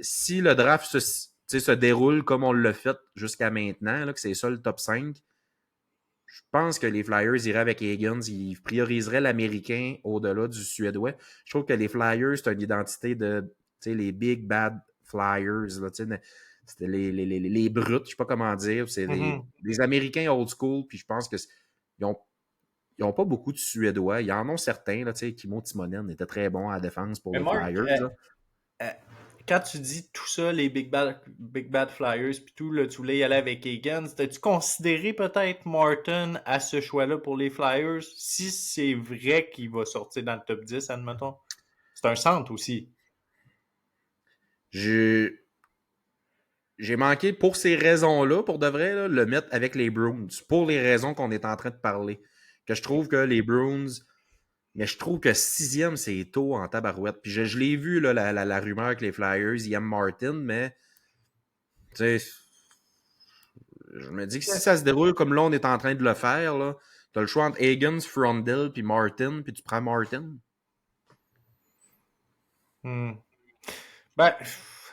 Si le draft se déroule comme on l'a fait jusqu'à maintenant, là, que c'est ça le top 5, je pense que les Flyers iraient avec Higgins. Ils prioriseraient l'Américain au-delà du Suédois. Je trouve que les Flyers, c'est une identité de les Big Bad Flyers. Là, c'était les brutes, je sais pas comment dire. C'est Mhm. les Américains old school. Puis je pense que ils ont pas beaucoup de Suédois. Il y en a certains. Là, Kimmo Timonen était très bon à la défense pour Mais les Marc, Flyers. Là. euh, quand tu dis tout ça, les Big Bad Flyers, puis tout, là, tu voulais y aller avec Higgins, t'as-tu considéré peut-être Martin à ce choix-là pour les Flyers, si c'est vrai qu'il va sortir dans le top 10, admettons? C'est un centre aussi. J'ai manqué, pour ces raisons-là, pour de vrai, là, le mettre avec les Bruins. Pour les raisons qu'on est en train de parler. Que je trouve que les Bruins... Mais je trouve que sixième, c'est tôt en tabarouette. Puis je l'ai vu, là, la rumeur que les Flyers, ils aiment Martin, mais... Tu sais... Je me dis que si ça se déroule comme là, on est en train de le faire, là, t'as le choix entre Higgins, Frondell, puis Martin, puis tu prends Martin. Hmm. Ben,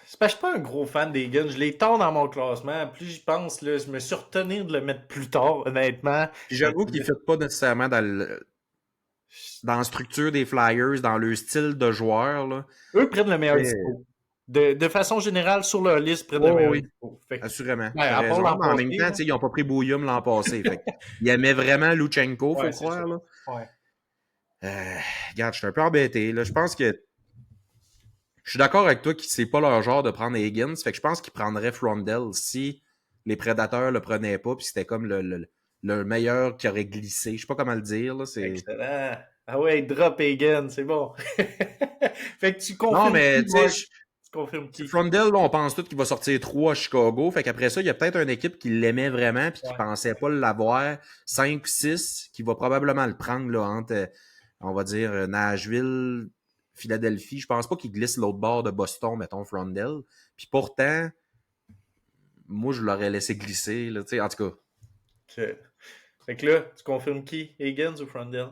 c'est parce que je suis pas un gros fan des Guns. Je les tends dans mon classement. Plus j'y pense, là, je me suis retenu de le mettre plus tard, honnêtement. Puis j'avoue qu'il ne fit pas nécessairement dans la structure des Flyers, dans le style de joueur. Là. Eux prennent le meilleur Mais... dispo. De façon générale, sur leur liste, ils prennent le Oh, meilleur oui, dispo. Fait que, assurément. ben, T'as à part raison. l'an Mais en passé, même temps, là. ils n'ont pas pris Bouillum l'an passé. Fait ils aimaient vraiment Luchenko, faut Ouais, c'est ça. croire. Là. Ouais. Regarde, je suis un peu embêté. Là. Je pense que je suis d'accord avec toi que c'est pas leur genre de prendre Higgins. Fait que je pense qu'ils prendraient Frondell si les prédateurs le prenaient pas. Puis c'était comme le meilleur qui aurait glissé. Je sais pas comment le dire. Là. Excellent. Ah ouais, drop Hagen, c'est bon. Fait que tu Non, confirmes mais qui, tu Mark? sais, Tu confirmes qui? Frondell, là, on pense tous qu'il va sortir 3 à Chicago. Fait qu'après ça, il y a peut-être une équipe qui l'aimait vraiment puis qui Ouais. pensait pas l'avoir. 5 ou 6 qui va probablement le prendre là, entre, on va dire, Nashville, Philadelphie. Je pense pas qu'il glisse l'autre bord de Boston, mettons, Frondell. Puis pourtant, moi, je l'aurais laissé glisser. Là, en tout cas, Ok. Fait que là, tu confirmes qui? Higgins ou Frondell?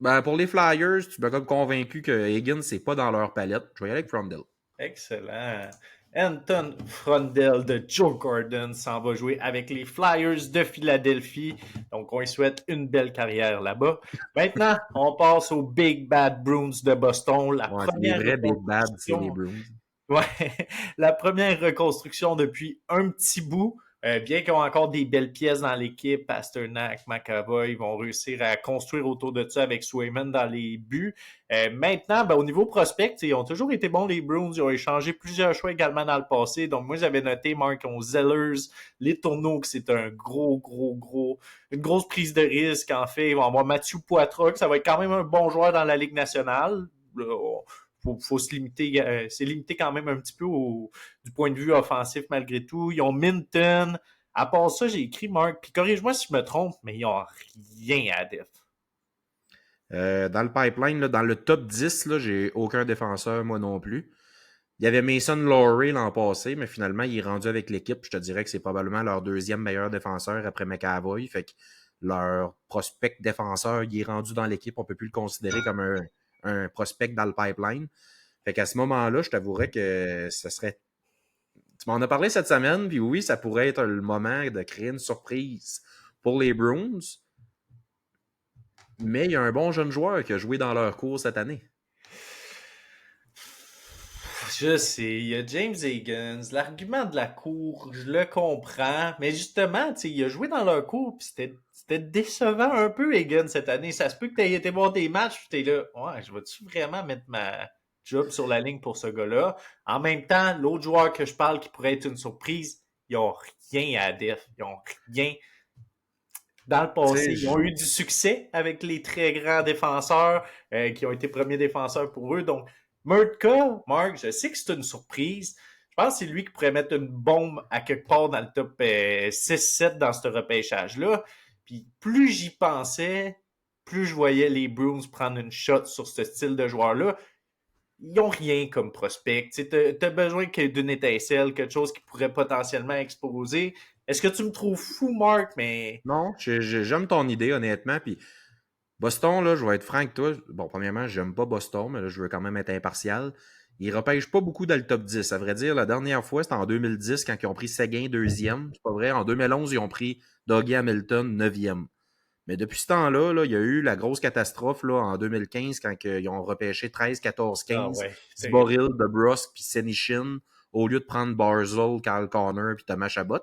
ben, pour les Flyers, tu m'as comme convaincu que Higgins, c'est pas dans leur palette. Je vais y aller avec Frondell. Excellent. Anton Frondell de Joe Gordon s'en va jouer avec les Flyers de Philadelphie. Donc, on lui souhaite une belle carrière là-bas. Maintenant, on passe aux Big Bad Bruins de Boston. La Ouais, les première vrais Big Bad, c'est les reconstruction. Bruins. Ouais, la première reconstruction depuis un petit bout. Bien qu'ils ont encore des belles pièces dans l'équipe, Pasternak, McAvoy, ils vont réussir à construire autour de ça avec Swayman dans les buts. Maintenant, ben, au niveau prospect, ils ont toujours été bons les Bruins. Ils ont échangé plusieurs choix également dans le passé. Donc moi, j'avais noté, Mark, aux Zellers, les Tourneaux, que c'est un une grosse prise de risque. En fait, ils vont avoir Mathieu Poitras, que ça va être quand même un bon joueur dans la Ligue nationale. Faut se limiter, c'est limité quand même un petit peu du point de vue offensif malgré tout. Ils ont Minton. À part ça, j'ai écrit Mark, puis corrige-moi si je me trompe, mais ils n'ont rien à def. Dans le pipeline, là, dans le top 10, là, j'ai aucun défenseur, moi non plus. Il y avait Mason Lowry l'an passé, mais finalement, il est rendu avec l'équipe. Je te dirais que c'est probablement leur deuxième meilleur défenseur après McAvoy. Fait que leur prospect défenseur, il est rendu dans l'équipe. On peut plus le considérer comme un prospect dans le pipeline. Fait qu'à ce moment-là, je t'avouerais que ce serait... Tu m'en as parlé cette semaine, puis oui, ça pourrait être le moment de créer une surprise pour les Bruins. Mais il y a un bon jeune joueur qui a joué dans leur cours cette année. Je sais, il y a James Higgins, l'argument de la cour, je le comprends, mais justement, il a joué dans leur cour, puis c'était décevant un peu, Higgins, cette année. Ça se peut que tu aies été voir des matchs, puis t'es là, ouais, je vais-tu vraiment mettre ma job sur la ligne pour ce gars-là? En même temps, l'autre joueur que je parle qui pourrait être une surprise, ils ont rien à def, ils ont rien. Dans le passé, ils ont eu du succès avec les très grands défenseurs qui ont été premiers défenseurs pour eux. Donc, Murtka, Mark, je sais que c'est une surprise. Je pense que c'est lui qui pourrait mettre une bombe à quelque part dans le top 6-7 dans ce repêchage-là. Puis plus j'y pensais, plus je voyais les Bruins prendre une shot sur ce style de joueur-là. Ils n'ont rien comme prospect. Tu as besoin d'une étincelle, quelque chose qui pourrait potentiellement exploser. Est-ce que tu me trouves fou, Mark? Mais Non, j'aime ton idée, honnêtement. Puis Boston, là, je vais être franc avec toi. Bon, premièrement, j'aime pas Boston, mais là, je veux quand même être impartial. Ils repêchent pas beaucoup dans le top 10. À vrai dire, la dernière fois, c'était en 2010 quand ils ont pris Seguin deuxième. C'est pas vrai. En 2011, ils ont pris Dougie Hamilton neuvième. Mais depuis ce temps-là, là, il y a eu la grosse catastrophe là, en 2015 quand ils ont repêché 13, 14, ah 15. ouais, Zboril, DeBrusk puis Senishin au lieu de prendre Barzell, Kyle Connor puis Thomas Chabot.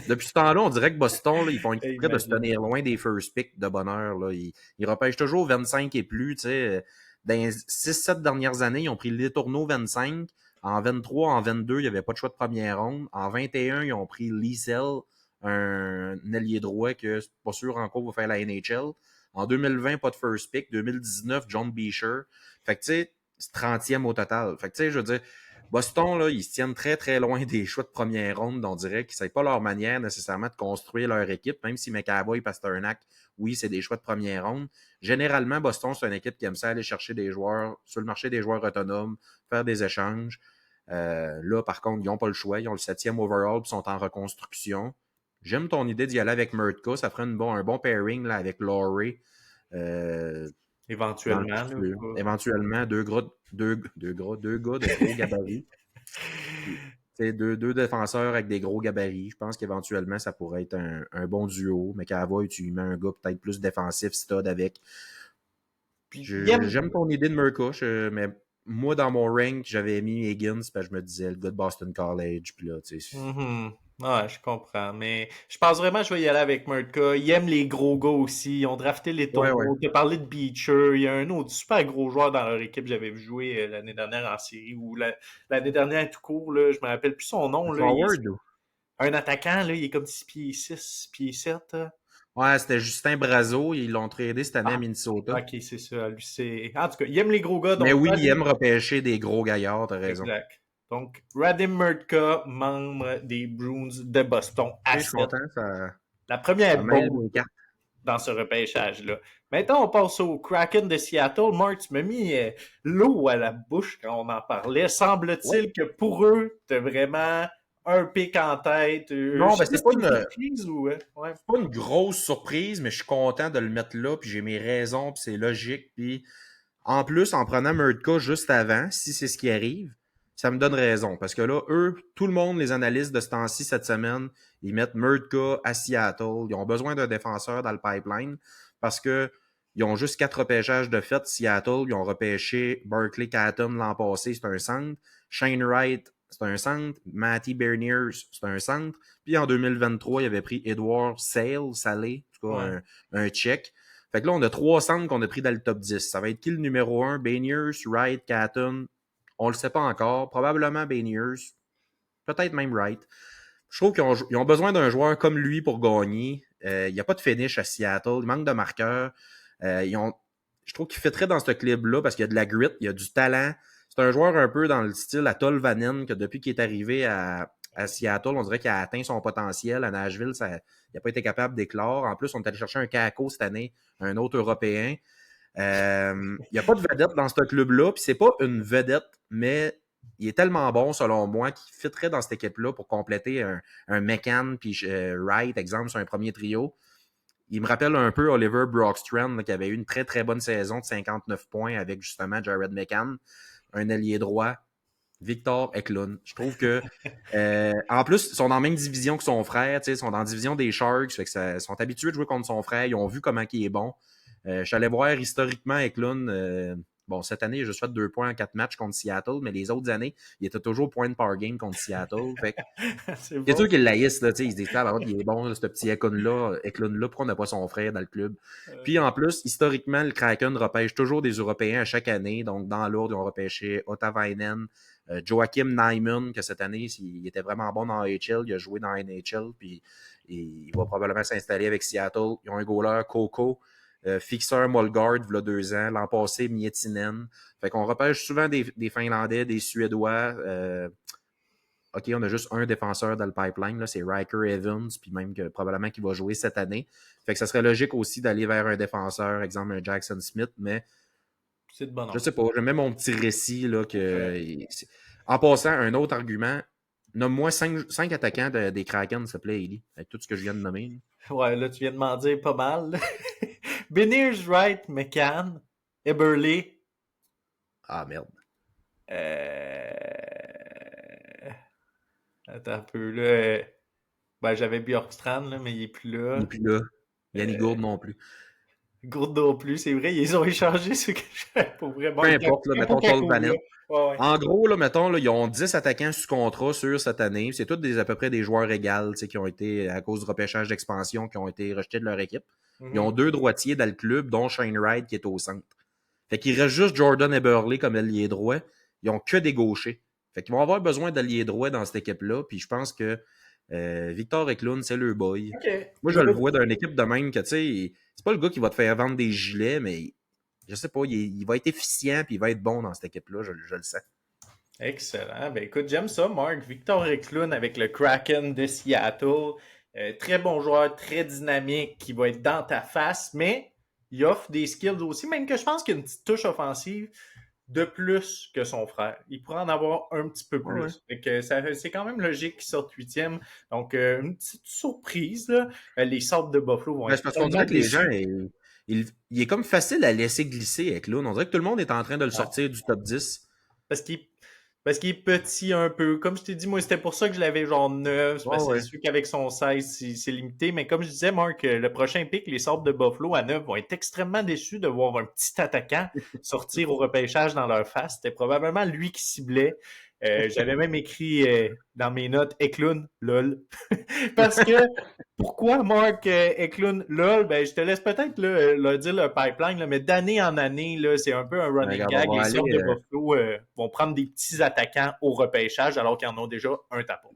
Depuis ce temps-là, on dirait que Boston, là, ils font exprès de se imagine. tenir loin des first picks de bonheur. Là. Ils repêchent toujours 25 et plus. Tu sais. Dans les 6-7 dernières années, ils ont pris les tourneaux 25. En 23, en 22, il n'y avait pas de choix de première ronde. En 21, ils ont pris Liesel, un ailier droit que c'est pas sûr encore va faire la NHL. En 2020, pas de first pick. 2019, John Beecher. Fait que tu sais, c'est 30e au total. Fait que tu sais, je veux dire, Boston, là, ils se tiennent très, très loin des choix de première ronde. On dirait que c'est pas leur manière nécessairement de construire leur équipe, même si McAvoy et Pasternak, oui, c'est des choix de première ronde. Généralement, Boston, c'est une équipe qui aime ça aller chercher des joueurs sur le marché des joueurs autonomes, faire des échanges. Là, par contre, ils n'ont pas le choix. Ils ont le 7e overall et sont en reconstruction. J'aime ton idée d'y aller avec Murtka. Ça ferait un bon pairing là, avec Laurie dans le Éventuellement, là, futur. Éventuellement, deux gars de gros gabarits. Deux défenseurs avec des gros gabarits. Je pense qu'éventuellement, ça pourrait être un bon duo. Mais qu'Avoy, tu y mets un gars peut-être plus défensif, stud avec. J'aime ton idée de Murkush, mais moi, dans mon rank, j'avais mis Higgins, parce que je me disais, le gars de Boston College, puis là, tu sais. Ouais, je comprends. Mais je pense vraiment que je vais y aller avec Murtka. Ils aiment les gros gars aussi. Ils ont drafté les Ouais, ouais. tournois. Tu as parlé de Beecher. Il y a un autre super gros joueur dans leur équipe. J'avais vu jouer l'année dernière en série ou l'année dernière tout court. Là, je me rappelle plus son nom. Là. Forward, ou? Un attaquant, là, il est comme 6 pieds 6, 6 pieds 7. Ouais, c'était Justin Brazeau. Ils l'ont tradé cette année à Ah, Minnesota. ok, c'est ça. Lui, c'est... En tout cas, il aime les gros gars. Mais Donc, oui, il aime repêcher des gros gaillards, t'as raison. exact. Donc, Radim Murtka, membre des Bruins de Boston, Je à suis 7. content, ça, La ça première mêle bombe mes cartes. dans ce repêchage-là. Maintenant, on passe au Kraken de Seattle. Mark, tu m'as mis l'eau à la bouche quand on en parlait. Ouais. Semble-t-il que pour eux, tu as vraiment un pic en tête. Je Non, sais ben pas si c'est une surprise ou... ouais. c'est pas une grosse surprise, mais je suis content de le mettre là, puis j'ai mes raisons, puis c'est logique. Puis en plus, en prenant Murtka juste avant, si c'est ce qui arrive, ça me donne raison. Parce que là, eux, tout le monde, les analystes de ce temps-ci, cette semaine, ils mettent Murtka à Seattle. Ils ont besoin d'un défenseur dans le pipeline parce que ils ont juste 4 repêchages de fait. Seattle, ils ont repêché Berkeley Catton l'an passé, c'est un centre. Shane Wright, c'est un centre. Matty Berniers, c'est un centre. Puis en 2023, il avait pris Edward Salé, en tout cas Ouais. un Tchèque. Fait que là, on a 3 centres qu'on a pris dans le top 10. Ça va être qui le numéro 1? Beniers, Wright, Catton. On le sait pas encore. Probablement Beniers. Peut-être même Wright. Je trouve qu'ils ont besoin d'un joueur comme lui pour gagner. Il n'y a pas de finish à Seattle. Il manque de marqueurs. Je trouve qu'il fitterait dans ce club-là parce qu'il y a de la grit, il y a du talent. C'est un joueur un peu dans le style à Tolvanen que depuis qu'il est arrivé à Seattle, on dirait qu'il a atteint son potentiel. À Nashville, il n'a pas été capable d'éclore. En plus, on est allé chercher un Kako cette année, un autre Européen. Il n'y a pas de vedette dans ce club-là, puis c'est pas une vedette, mais il est tellement bon, selon moi, qu'il fitterait dans cette équipe-là pour compléter un McCann puis Wright, exemple, sur un premier trio. Il me rappelle un peu Oliver Brockstrand, là, qui avait eu une très, très bonne saison de 59 points avec, justement, Jared McCann, un ailier droit. Victor Eklund. Je trouve que, en plus, ils sont dans la même division que son frère, ils sont dans la division des Sharks, fait que ils sont habitués de jouer contre son frère, ils ont vu comment il est bon. Je suis allé voir historiquement Eklund. Bon, cette année, il a juste fait 2 points en 4 matchs contre Seattle, mais les autres années, il était toujours point par game contre Seattle. Fait que, C'est c'est bon. sûr qu'ils l'haïssent, là, ils se disent, ah, il est bon, là, ce petit Eklund-là, pourquoi on n'a pas son frère dans le club? Puis en plus, historiquement, le Kraken repêche toujours des Européens à chaque année. Donc, dans l'ordre, ils ont repêché Otavainen, Joachim Nyman, que cette année, il était vraiment bon dans AHL, il a joué dans NHL, puis il va probablement s'installer avec Seattle. Ils ont un goaler, Coco, fixeur Molgard, il y a 2 ans. L'an passé, Miettinen. Fait qu'on repêche souvent des Finlandais, des Suédois. OK, on a juste un défenseur dans le pipeline, là, c'est Riker Evans, puis même que probablement qu'il va jouer cette année. Fait que ça serait logique aussi d'aller vers un défenseur, exemple un Jackson Smith, mais C'est de bon je ordre. sais pas, je mets mon petit récit là en passant, un autre argument, nomme-moi 5 attaquants des Kraken, s'il te plaît, Ellie, avec tout ce que je viens de nommer. Ouais, là, tu viens de m'en dire pas mal. Beniers, Wright, McCann, Eberle. Ah merde. Euh... Attends un peu, là. Ben, j'avais Bjorkstrand, là, mais il est plus Il là. n'est plus là. Yannick Gourde non plus. Gourde non plus, c'est vrai, ils ont échangé ce que j'avais pour vraiment. Peu importe, là, mettons Capo, là. Tolvanen. Ouais, ouais. En gros, là, mettons, là, ils ont 10 attaquants sous contrat sur cette année. C'est tous à peu près des joueurs égaux qui ont été, à cause du repêchage d'expansion, qui ont été rejetés de leur équipe. Ils ont 2 droitiers dans le club, dont Shane Wright qui est au centre. Fait qu'il reste juste Jordan Eberle comme ailier droit. Ils ont que des gauchers. Fait qu'ils vont avoir besoin d'alliés droits dans cette équipe-là. Puis je pense que Victor Eklund, c'est le boy. OK. Moi, je le Good. vois d'une équipe de même que, tu sais, c'est pas le gars qui va te faire vendre des gilets, mais je sais pas, il va être efficient puis il va être bon dans cette équipe-là, je le sens. Excellent. Ben écoute, j'aime ça, Mark. Victor Eklund avec le Kraken de Seattle. Très bon joueur, très dynamique, qui va être dans ta face, mais il offre des skills aussi, même que je pense qu'il y a une petite touche offensive de plus que son frère. Il pourrait en avoir un petit peu Ouais, ouais. plus. Fait que c'est quand même logique qu'il sorte huitième. Donc, une petite surprise, là. Les Sabres de Buffalo vont Ben, être c'est parce qu'on tellement dirait que les gens, déçus. il est comme facile à laisser glisser avec Eklund. On dirait que tout le monde est en train de le Ouais. sortir du top 10. Parce qu'il Parce qu'il est petit un peu. Comme je t'ai dit, moi, c'était pour ça que je l'avais genre 9. Ouais, Parce que c'est ouais. sûr qu'avec son 16, c'est limité. Mais comme je disais, Marc, le prochain pick, les Sabres de Buffalo à 9 vont être extrêmement déçus de voir un petit attaquant sortir au repêchage dans leur face. C'était probablement lui qui ciblait. J'avais même écrit dans mes notes Eklund, lol. Parce que pourquoi Mark Eklund lol? Ben, je te laisse peut-être dire le pipeline, là, mais d'année en année, là, c'est un peu un Ben, running regarde, gag. on va Les aller. sortes de Buffalo vont prendre des petits attaquants au repêchage alors qu'ils en ont déjà un tapon.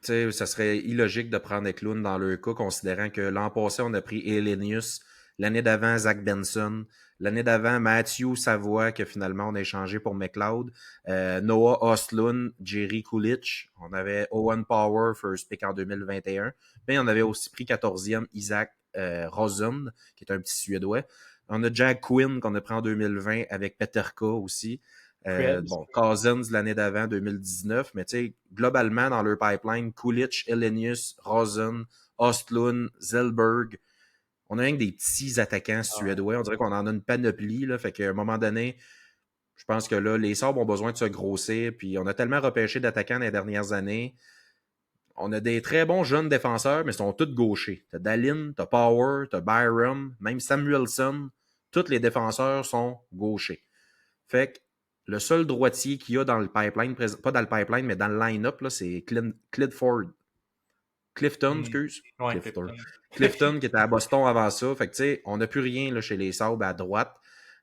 Tu sais, ça serait illogique de prendre Eklund dans le cas, considérant que l'an passé, on a pris Elenius, l'année d'avant, Zach Benson, l'année d'avant, Matthew Savoie, que finalement, on a échangé pour McLeod, Noah Ostlund, Jerry Kulich, on avait Owen Power, first pick en 2021, mais on avait aussi pris 14e Isaac Rosen, qui est un petit Suédois. On a Jack Quinn, qu'on a pris en 2020 avec Peterka aussi. Krebs. Bon, Cousins l'année d'avant, 2019, mais tu sais, globalement, dans leur pipeline, Kulich, Elenius, Rosen, Ostlund, Zellberg, on a rien que des petits attaquants Ah, suédois. On dirait qu'on en a une panoplie, là. Fait qu'à un moment donné, je pense que là, les Sabres ont besoin de se grossir, puis on a tellement repêché d'attaquants dans les dernières années. On a des très bons jeunes défenseurs, mais ils sont tous gauchers. T'as Dallin, t'as Power, t'as Byram, même Samuelson. Tous les défenseurs sont gauchers. Fait que le seul droitier qu'il y a dans le pipeline, pas dans le pipeline, mais dans le line-up, là, c'est Clifford. Clifton, hmm. excuse. Ouais, Clifton. Clifton. Clifton qui était à Boston avant ça. Fait que tu sais, on n'a plus rien là, chez les Sabres à droite.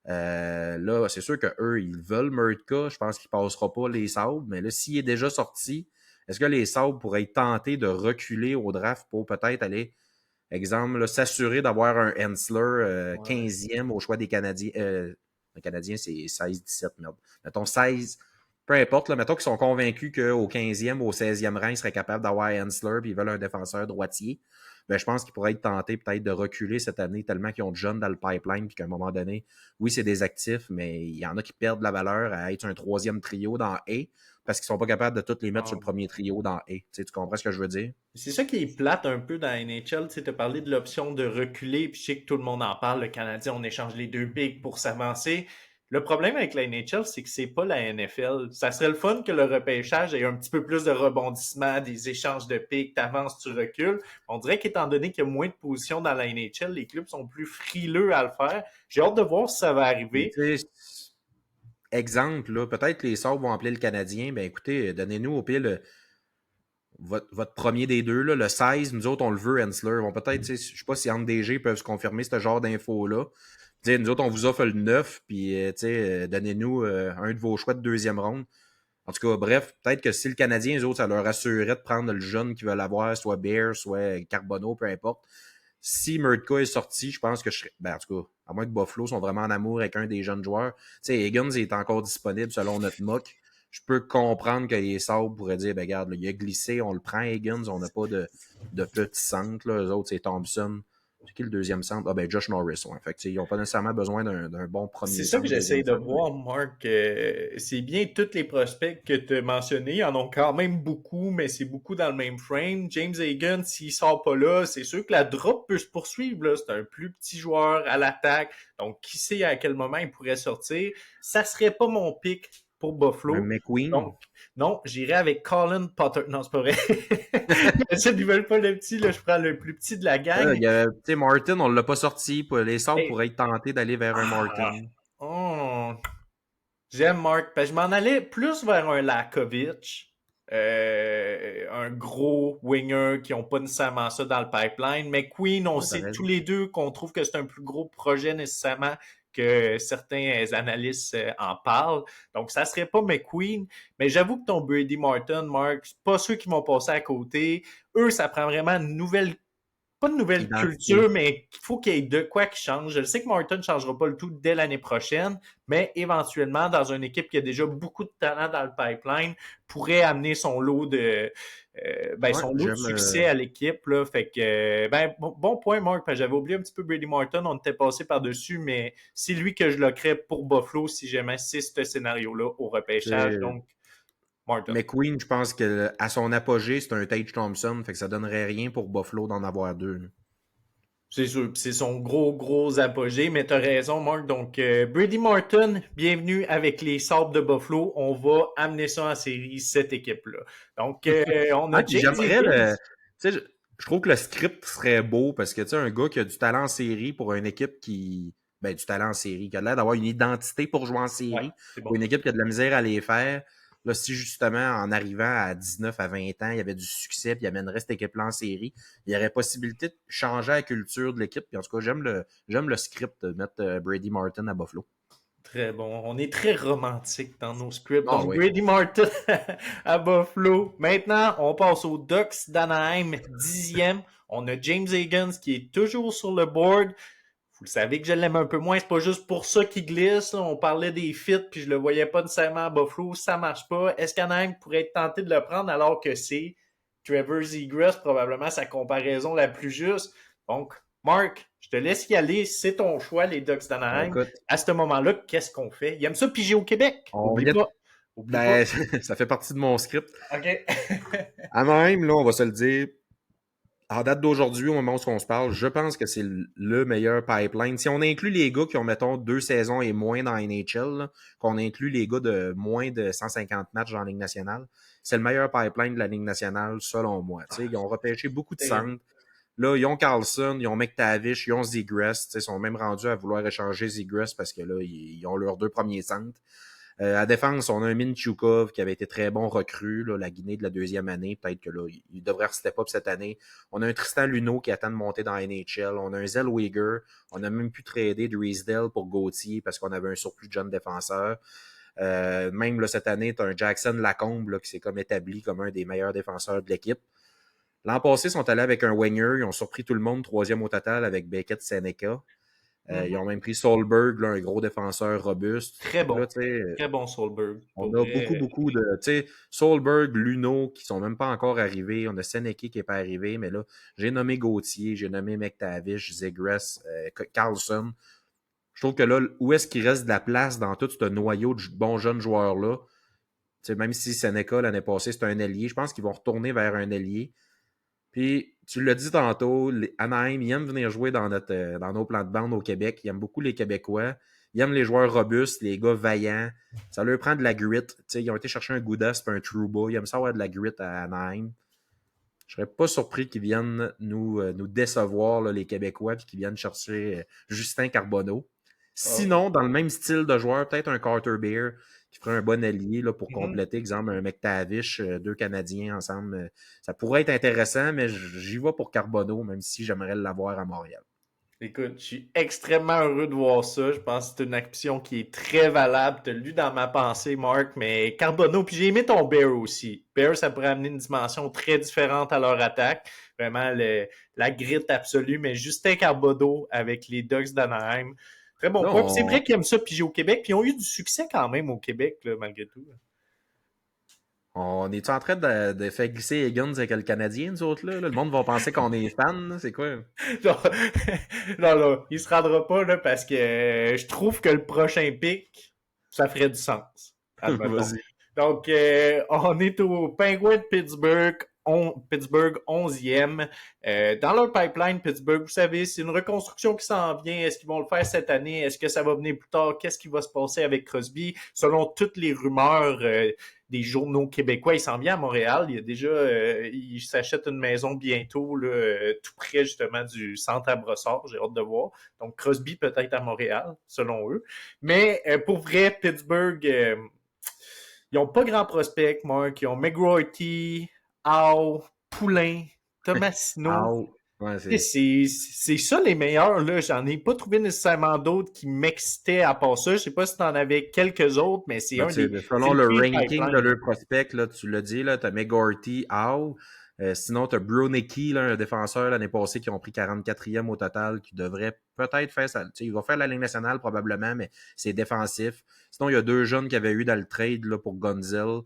Là, c'est sûr qu'eux, ils veulent Murtka. Je pense qu'il ne passera pas les Sabres. Mais là, s'il est déjà sorti, est-ce que les Sabres pourraient être tentés de reculer au draft pour peut-être aller, exemple, là, s'assurer d'avoir un Hensler Ouais. 15e au choix des Canadiens? Le Canadien, c'est 16-17, merde. Mettons 16, peu importe, là, mettons qu'ils sont convaincus qu'au 15e ou au 16e rang, ils seraient capables d'avoir Hensler et ils veulent un défenseur droitier. Ben, je pense qu'ils pourraient être tentés peut-être de reculer cette année tellement qu'ils ont de jeunes dans le pipeline puis qu'à un moment donné, oui, c'est des actifs, mais il y en a qui perdent la valeur à être un troisième trio dans A parce qu'ils sont pas capables de tous les mettre sur Ah. le premier trio dans A. Tu comprends ce que je veux dire? C'est ça qui est plate un peu dans la NHL. Tu sais, t'as parlé de l'option de reculer, puis je sais que tout le monde en parle. Le Canadien, on échange les deux pics pour s'avancer. Le problème avec la NHL, c'est que c'est pas la NFL. Ça serait le fun que le repêchage ait un petit peu plus de rebondissement, des échanges de pics, t'avances, tu recules. On dirait qu'étant donné qu'il y a moins de positions dans la NHL, les clubs sont plus frileux à le faire. J'ai hâte de voir si ça va Mais arriver. tu sais, exemple, là, peut-être que les Sabres vont appeler le Canadien. Ben écoutez, donnez-nous au pire votre premier des deux, là, le 16, nous autres, on le veut, Hensler. Vont peut-être, je sais pas si entre DG peuvent se confirmer ce genre d'infos-là. Dire, nous autres, on vous offre le 9, puis donnez-nous un de vos choix de deuxième ronde. En tout cas, bref, peut-être que si le Canadien, les autres, ça leur assurerait de prendre le jeune qu'ils veulent avoir, soit Bear, soit Carbonneau, peu importe. Si Murtka est sorti, je pense que je serais. Ben, en tout cas, à moins que Buffalo sont vraiment en amour avec un des jeunes joueurs. Tu sais, Higgins est encore disponible selon notre mock. Je peux comprendre que les Sabres pourraient dire, ben, regarde, là, il a glissé, on le prend, Higgins, on n'a pas de petit centre. Là. Eux autres, c'est Thompson. C'est qui le deuxième centre? Ah, ben, Josh Norris. Ouais. Fait que, ils n'ont pas nécessairement besoin d'un bon C'est premier ça que centre, j'essaie deuxième de centre. Mais... voir, Marc. C'est bien tous les prospects que tu as mentionnés. Ils en ont quand même beaucoup, mais c'est beaucoup dans le même frame. James Hagan, s'il sort pas là, c'est sûr que la drop peut se poursuivre. Là. C'est un plus petit joueur à l'attaque. Donc, qui sait à quel moment il pourrait sortir. Ça serait pas mon pick pour Un Buffalo. McQueen. Donc, non, j'irai avec Colin Potter. Non, c'est pas vrai. Ils veulent pas le petit, là, je prends le plus petit de la gang. Tu sais, Martin, on l'a pas sorti. Les Sabres Hey, pourraient être tentés d'aller vers un ah, Martin. oh, j'aime Mark. Je m'en allais plus vers un Lakovic, un gros winger qui n'ont pas nécessairement ça dans le pipeline. Mais Queen, on Ouais, t'as sait tous raison. les deux qu'on trouve que c'est un plus gros projet nécessairement que certains analystes en parlent. Donc, ça serait pas McQueen, mais j'avoue que ton Brady Martin, Mark, c'est pas ceux qui vont passer à côté. Eux, ça prend vraiment une nouvelle pas de nouvelle Identité. culture, mais il faut qu'il y ait de quoi qui change. Je sais que Martin ne changera pas le tout dès l'année prochaine, mais éventuellement, dans une équipe qui a déjà beaucoup de talent dans le pipeline, pourrait amener Ouais, son lot de j'aime. succès à l'équipe. Là. Fait que bon point, Mark, parce que j'avais oublié un petit peu Brady Martin, on était passé par-dessus, mais c'est lui que je lockerais pour Buffalo si jamais c'est ce scénario-là au repêchage. Donc, Martin. McQueen, je pense qu'à son apogée, c'est un Tage Thompson, fait que ça donnerait rien pour Buffalo d'en avoir deux. Là. C'est sûr, c'est son gros apogée, mais t'as raison, Mark. Donc, Brady Martin, bienvenue avec les Sabres de Buffalo. On va amener ça en série, cette équipe-là. Donc, on Ah, a puis James j'aimerais Higgins. le. Tu sais, je trouve que le script serait beau parce que tu sais, un gars qui a du talent en série pour une équipe qui. Ben, du talent en série, qui a l'air d'avoir une identité pour jouer en Ouais, série, c'est pour bon. une équipe qui a de la misère à les faire. Là, si justement, en arrivant à 19 à 20 ans, il y avait du succès, puis il amènerait cette équipe-là en série, il y aurait possibilité de changer la culture de l'équipe. Puis en tout cas, j'aime le script de mettre Brady Martin à Buffalo. Très bon. On est très romantique dans nos scripts. Ah Donc, oui. Brady Martin à Buffalo. Maintenant, on passe aux Ducks d'Anaheim, 10e. On a James Higgins qui est toujours sur le board. Vous le savez que je l'aime un peu moins, c'est pas juste pour ça qu'il glisse. Là. On parlait des fits, puis je le voyais pas nécessairement à Buffalo, ça marche pas. Est-ce qu'Anaheim pourrait être tenté de le prendre alors que c'est Trevor Zegras, probablement sa comparaison la plus juste? Donc, Mark, je te laisse y aller, c'est ton choix, les Ducks Ben, d'Anaheim. écoute, À ce moment-là, qu'est-ce qu'on fait? Il aime ça piger au Québec? on Oublie y est. pas. Oublie pas. Ben, ça fait partie de mon script. OK. Anaheim, là, on va se le dire, en date d'aujourd'hui, au moment où on se parle, je pense que c'est le meilleur pipeline. Si on inclut les gars qui ont, mettons, 2 saisons et moins dans NHL, là, qu'on inclut les gars de moins de 150 matchs dans la Ligue nationale, c'est le meilleur pipeline de la Ligue nationale, selon moi. Tu sais, ils ont repêché beaucoup de Terrible. centres. Là, ils ont Carlson, ils ont McTavish, ils ont Zegras. Ils sont même rendus à vouloir échanger Zegras parce que là, ils ont leurs 2 premiers centres. À défense, on a un Minchukov qui avait été très bon recrue, là, la Guinée de la 2e année. Peut-être que là, il devrait step up cette année. On a un Tristan Luneau qui attend de monter dans la NHL. On a un Zellweger. On a même pu trader Drisdale pour Gauthier parce qu'on avait un surplus de jeunes défenseurs. Même là, cette année, tu as un Jackson Lacombe là, qui s'est comme établi comme un des meilleurs défenseurs de l'équipe. L'an passé, ils sont allés avec un winger. Ils ont surpris tout le monde, 3e au total avec Beckett Seneca. Ils ont même pris Solberg, là, un gros défenseur robuste. Très Fait que là, bon. tu sais, Très bon Solberg. on Pour a vrai. beaucoup de. Tu sais, Solberg, Luno, qui sont même pas encore arrivés. On a Seneki qui n'est pas arrivé, mais là, j'ai nommé Gauthier, j'ai nommé McTavish, Zegras, Carlson. Je trouve que là, où est-ce qu'il reste de la place dans tout ce noyau de bons jeunes joueurs-là? Tu sais, même si Seneca, l'année passée, c'était un ailier, je pense qu'ils vont retourner vers un ailier. Puis, tu l'as dit tantôt, Anaheim, ils aiment venir jouer dans nos plans de bande au Québec. Ils aiment beaucoup les Québécois. Ils aiment les joueurs robustes, les gars vaillants. Ça leur prend de la grit. Ils ont été chercher un Goudas et un Trouba. Ils aiment ça avoir de la grit à Anaheim. Je serais pas surpris qu'ils viennent nous décevoir, là, les Québécois, puis qu'ils viennent chercher Justin Carbonneau. Ah. Sinon, dans le même style de joueur, peut-être un Carter Bear qui ferait un bon allié là, pour Mhm. compléter, exemple, un McTavish, 2 Canadiens ensemble. Ça pourrait être intéressant, mais j'y vais pour Carbonneau, même si j'aimerais l'avoir à Montréal. Écoute, je suis extrêmement heureux de voir ça. Je pense que c'est une action qui est très valable. Tu as lu dans ma pensée, Marc, mais Carbonneau, puis j'ai aimé ton Bear aussi. Bear, ça pourrait amener une dimension très différente à leur attaque. Vraiment, la grite absolue, mais Justin Carbonneau avec les Ducks d'Anaheim. Très bon Là, point. Puis c'est vrai qu'ils aiment ça piger au Québec, puis ils ont eu du succès quand même au Québec, là, malgré tout. on est en train de faire glisser les guns avec le Canadien, nous autres, là? Le monde va penser qu'on est fans, c'est quoi? Non, non, il se rendra pas là, parce que je trouve que le prochain pic, ça ferait du sens. Admettons. Vas-y. Donc, on est au Penguin de Pittsburgh, Pittsburgh 11e. Dans leur pipeline, Pittsburgh, vous savez, c'est une reconstruction qui s'en vient. Est-ce qu'ils vont le faire cette année? Est-ce que ça va venir plus tard? Qu'est-ce qui va se passer avec Crosby? Selon toutes les rumeurs des journaux québécois, il s'en vient à Montréal. Il y a déjà, il s'achète une maison bientôt, là, tout près justement du centre à Brossard. J'ai hâte de voir. Donc, Crosby peut-être à Montréal, selon eux. Mais pour vrai, Pittsburgh... ils n'ont pas grand prospect, Mark. Ils ont McGroarty, Howe, Poulain, Tomasino. Au. Ouais, C'est ça les meilleurs, là. J'en ai pas trouvé nécessairement d'autres qui m'excitaient à part ça. Je sais pas si t'en avais quelques autres, mais c'est Ben, c'est selon le le pire ranking de pipeline. leur prospect, là, tu l'as dit, là, tu as McGorty, Howe. Sinon, tu as Brunecki, là, un défenseur l'année passée qui ont pris 44e au total, qui devrait peut-être faire ça. Il va faire la Ligue nationale probablement, mais c'est défensif. Sinon, il y a deux jeunes qui avaient eu dans le trade là, pour Gonzel.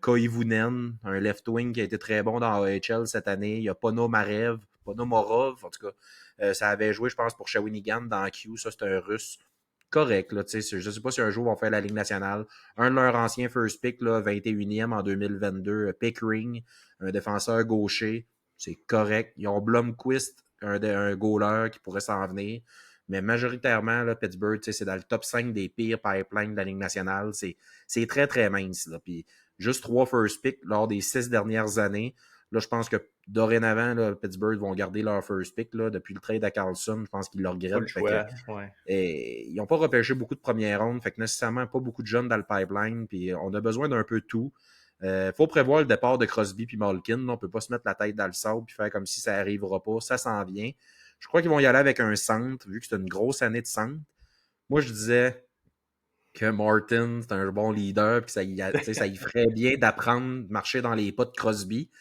Koivunen, un left-wing qui a été très bon dans AHL cette année. Il y a Ponomorov, en tout cas. Ça avait joué, je pense, pour Shawinigan dans Q. Ça, c'est un russe correct. Là, je ne sais pas si un jour ils vont faire la Ligue nationale. Un de leurs anciens first pick, là, 21e en 2022, Pickering, un défenseur gaucher. C'est correct. Ils ont Blomqvist, un goaler qui pourrait s'en venir. Mais majoritairement, là, Pittsburgh, c'est dans le top 5 des pires pipelines de la Ligue nationale. C'est très, très mince. Là. Puis juste 3 first picks lors des 6 dernières années. Là, je pense que dorénavant, là, Pittsburgh vont garder leur first pick. Là, depuis le trade à Carlson, je pense qu'ils le Pas le regrettent. Fait que, choix, ouais. ils n'ont pas repêché beaucoup de premières rondes, fait que nécessairement pas beaucoup de jeunes dans le pipeline, puis on a besoin d'un peu de tout. Faut prévoir le départ de Crosby puis Malkin. On peut pas se mettre la tête dans le sable puis faire comme si ça arrivera pas. Ça s'en vient. Je crois qu'ils vont y aller avec un centre, vu que c'est une grosse année de centre. Moi, je disais que Martin, c'est un bon leader, puis ça y ferait bien d'apprendre de marcher dans les pas de Crosby.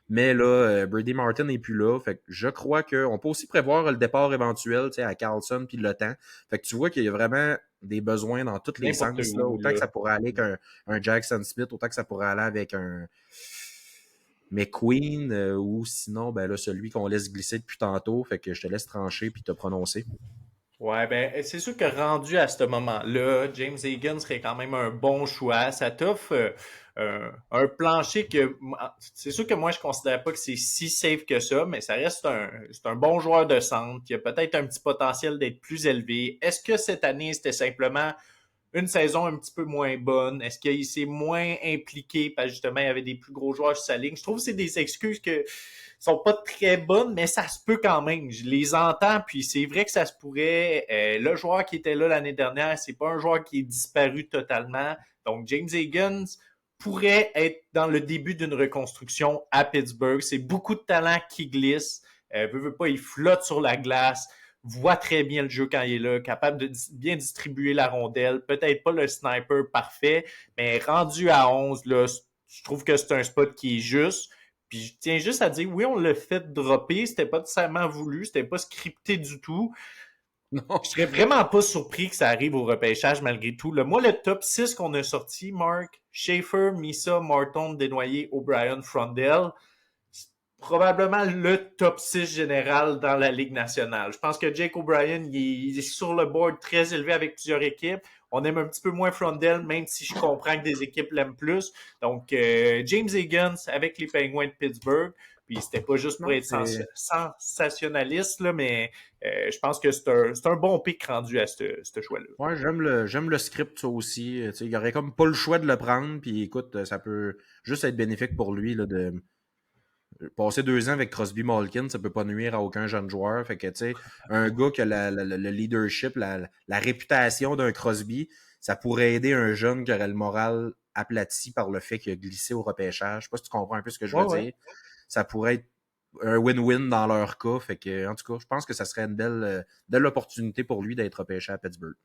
Mais là, Brady Martin n'est plus là. Fait que je crois qu'on peut aussi prévoir le départ éventuel à Carlson puis le temps. Fait que tu vois qu'il y a vraiment des besoins dans tous les N'importe sens. Là. où, Autant que là. ça pourrait aller avec un Jackson Smith, autant que ça pourrait aller avec un McQueen, ou sinon, ben là, celui qu'on laisse glisser depuis tantôt. Fait que je te laisse trancher puis te prononcer. Ouais, ben, c'est sûr que rendu à ce moment-là, James Egan serait quand même un bon choix. Ça t'offre un plancher que, c'est sûr que moi, je considère pas que c'est si safe que ça, mais ça reste c'est un bon joueur de centre qui a peut-être un petit potentiel d'être plus élevé. Est-ce que cette année, c'était simplement une saison un petit peu moins bonne? Est-ce qu'il s'est moins impliqué parce que justement, il y avait des plus gros joueurs sur sa ligne? Je trouve que c'est des excuses que sont pas très bonnes, mais ça se peut quand même. Je les entends, puis c'est vrai que ça se pourrait. Le joueur qui était là l'année dernière, c'est pas un joueur qui est disparu totalement. Donc, James Higgins pourrait être dans le début d'une reconstruction à Pittsburgh. C'est beaucoup de talent qui glisse. Veut pas, il flotte sur la glace, voit très bien le jeu quand il est là, capable de bien distribuer la rondelle. Peut-être pas le sniper parfait, mais rendu à 11, là, je trouve que c'est un spot qui est juste. Puis je tiens juste à dire, oui, on l'a fait dropper, c'était pas nécessairement voulu, c'était pas scripté du tout. Non. Je serais vraiment pas surpris que ça arrive au repêchage malgré tout. Là, moi, le top 6 qu'on a sorti, Mark, Schaefer, Misa, Martin, Desnoyers, O'Brien, Frondell, c'est probablement le top 6 général dans la Ligue nationale. Je pense que Jake O'Brien, il est sur le board très élevé avec plusieurs équipes. On aime un petit peu moins Frondell, même si je comprends que des équipes l'aiment plus. Donc, James Higgins avec les Penguins de Pittsburgh. Puis c'était pas juste pour Non, être sensationnaliste, là, mais je pense que c'est un bon pic rendu à ce choix-là. Ouais, j'aime le script, ça aussi. Il y aurait comme pas le choix de le prendre. Puis écoute, ça peut juste être bénéfique pour lui là, de passer 2 ans avec Crosby Malkin. Ça peut pas nuire à aucun jeune joueur. Fait que, tu sais, un gars qui a le leadership, la réputation d'un Crosby, ça pourrait aider un jeune qui aurait le moral aplati par le fait qu'il a glissé au repêchage. Je sais pas si tu comprends un peu ce que je Ouais, veux ouais. dire. Ça pourrait être un win-win dans leur cas. Fait que, en tout cas, je pense que ça serait une belle opportunité pour lui d'être repêché à Pittsburgh.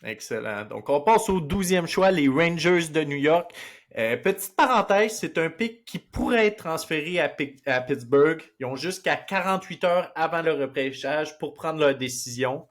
Excellent. Donc, on passe au 12e choix, les Rangers de New York. Petite parenthèse, c'est un pick qui pourrait être transféré à Pittsburgh. Ils ont jusqu'à 48 heures avant le repêchage pour prendre leur décision.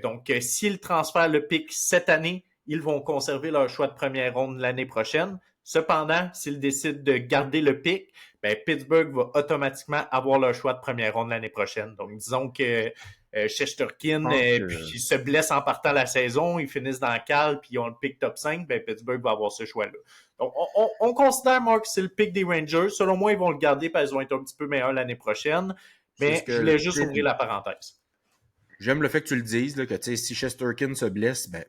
Donc, s'ils transfèrent le pick cette année, ils vont conserver leur choix de première ronde l'année prochaine. Cependant, s'ils décident de garder le pick, ben, Pittsburgh va automatiquement avoir leur choix de première ronde l'année prochaine. Donc, disons que Je Shesterkin pense que puis se blesse en partant la saison, ils finissent dans le cal, puis ils ont le pick top 5, ben Pittsburgh va avoir ce choix-là. Donc, on considère, Mark, que c'est le pick des Rangers. Selon moi, ils vont le garder parce qu'ils vont être un petit peu meilleurs l'année prochaine. c'est ce Mais je que voulais juste ouvrir la parenthèse. j'aime le fait que tu le dises, là, que si Shesterkin se blesse, ben,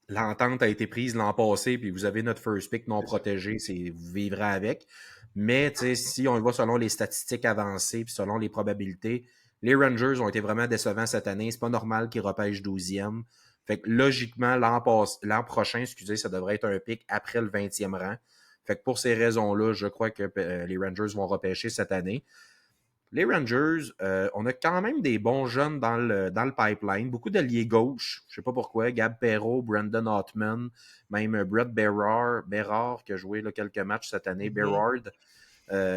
l'entente a été prise l'an passé, puis vous avez notre first pick non protégé, vous vivrez avec. Mais si on va selon les statistiques avancées, puis selon les probabilités, les Rangers ont été vraiment décevants cette année. C'est pas normal qu'ils repêchent 12e. Fait que logiquement, l'an prochain, excusez, ça devrait être un pick après le 20e rang. Fait que pour ces raisons-là, je crois que les Rangers vont repêcher cette année. Les Rangers, on a quand même des bons jeunes dans le pipeline. Beaucoup d'alliés gauche. Je sais pas pourquoi. Gab Perreault, Brandon Ottman, même Brett Berard qui a joué là, quelques matchs cette année. Mhm. Berard.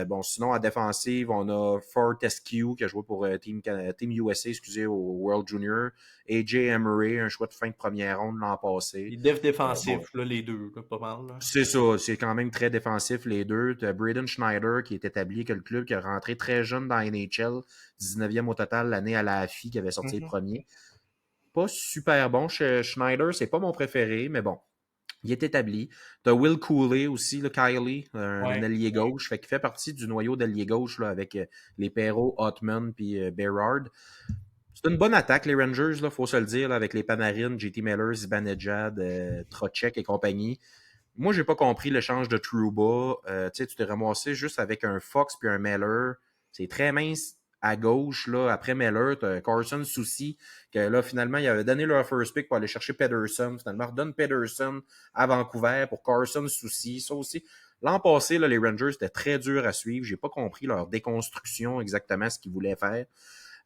Bon, sinon, à défensive, on a Fortescue qui a joué pour Team USA, excusez, au World Junior. AJ Emery, un choix de fin de première ronde l'an passé. Les devs Bon, défensifs, là, les deux, là, pas mal. Là. c'est ça, c'est quand même très défensif les deux. Tu as Braden Schneider qui est établi que le club qui est rentré très jeune dans la NHL, 19e au total l'année à la AFI qui avait sorti le Mhm. premier. Pas super bon chez Schneider, c'est pas mon préféré, mais bon, il est établi. Tu as Will Cooley aussi, le Kylie, un Ouais. allié gauche, fait qu'il fait partie du noyau d'allié gauche là, avec les Perreault, Ottman puis Berard. C'est une bonne attaque, les Rangers, il faut se le dire, là, avec les Panarin, JT Miller, Zibanejad, Trocheck et compagnie. Moi, j'ai pas compris l'échange de Trouba. Tu sais, tu t'es ramassé juste avec un Fox puis un Meller. C'est très mince à gauche, là. Après Meller, t'as Carson Soucy, que là, finalement, il avait donné leur first pick pour aller chercher Pedersen. Finalement, redonne Pedersen à Vancouver pour Carson Soucy. Ça aussi. L'an passé, là, les Rangers, c'était très dur à suivre. J'ai pas compris leur déconstruction, exactement ce qu'ils voulaient faire.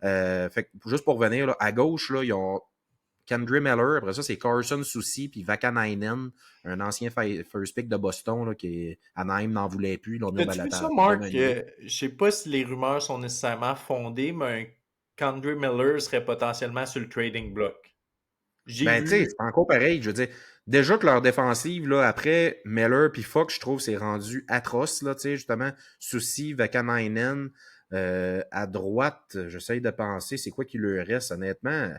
Fait que, juste pour revenir, là, à gauche, là, ils ont Kendre Miller, après ça, c'est Carson Soucy, puis Vakanainen, un ancien first pick de Boston, là, qui Anaheim n'en voulait plus, là, on a As-tu vu ça, Balatage Marc? remanié. Je sais pas si les rumeurs sont nécessairement fondées, mais un Kendre Miller serait potentiellement sur le trading block. J'ai Ben, tu sais, vu. c'est encore pareil, je veux dire, déjà que leur défensive, là, après Miller puis Fox, je trouve, c'est rendu atroce, là, tu sais, justement, Soucy, Vakanainen, à droite, j'essaye de penser, c'est quoi qui leur reste, honnêtement,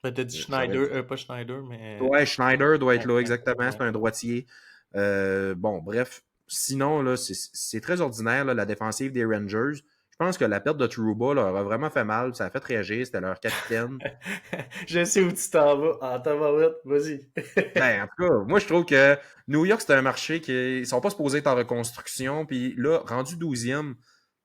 T'as dit j'aurais Schneider, pas Schneider, mais. Ouais, Schneider doit être Ouais, là, ouais, exactement. ouais. C'est un droitier. Bon, bref. Sinon, là, c'est très ordinaire, là, la défensive des Rangers. Je pense que la perte de Trouba leur a vraiment fait mal. Ça a fait réagir. C'était leur capitaine. Je sais où tu t'en vas. En tabarouette, vas-y. Ben, en tout cas, moi, je trouve que New York, c'est un marché qui ils sont pas supposés être en reconstruction. Puis là, rendu 12e,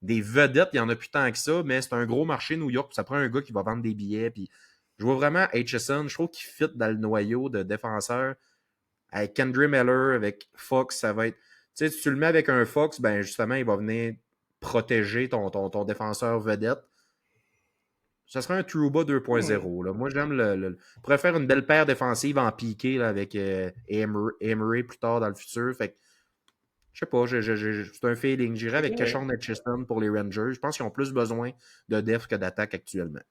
des vedettes, il y en a plus tant que ça, mais c'est un gros marché, New York. Puis ça prend un gars qui va vendre des billets. Puis je vois vraiment HSN, je trouve qu'il fit dans le noyau de défenseurs. Avec Kendre Miller, avec Fox, ça va être. Tu sais, si tu le mets avec un Fox, ben justement, il va venir protéger ton défenseur vedette. Ça serait un Trouba Hmm. 2.0. Là. Moi, j'aime on pourrait faire une belle paire défensive en piqué là, avec Emery plus tard dans le futur. Fait que, je sais pas, c'est un feeling. J'irais avec Ouais. Keshon Etchison pour les Rangers. Je pense qu'ils ont plus besoin de def que d'attaque actuellement.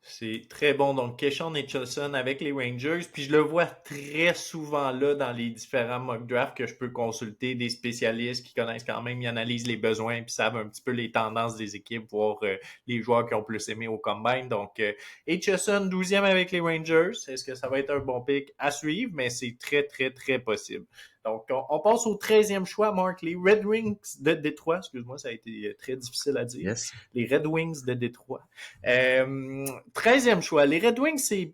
C'est très bon. Donc, Keshawn Hitchison avec les Rangers. Puis je le vois très souvent là dans les différents mock drafts que je peux consulter, des spécialistes qui connaissent quand même, ils analysent les besoins puis savent un petit peu les tendances des équipes, voir les joueurs qui ont plus aimé au combine. Donc, Hitchison, 12e avec les Rangers. Est-ce que ça va être un bon pick à suivre? Mais c'est très, très, très possible. Donc, on passe au 13e choix, Mark. Les Red Wings de Détroit. Excuse-moi, ça a été très difficile à dire. Yes. Les Red Wings de Détroit. 13e choix. Les Red Wings, c'est.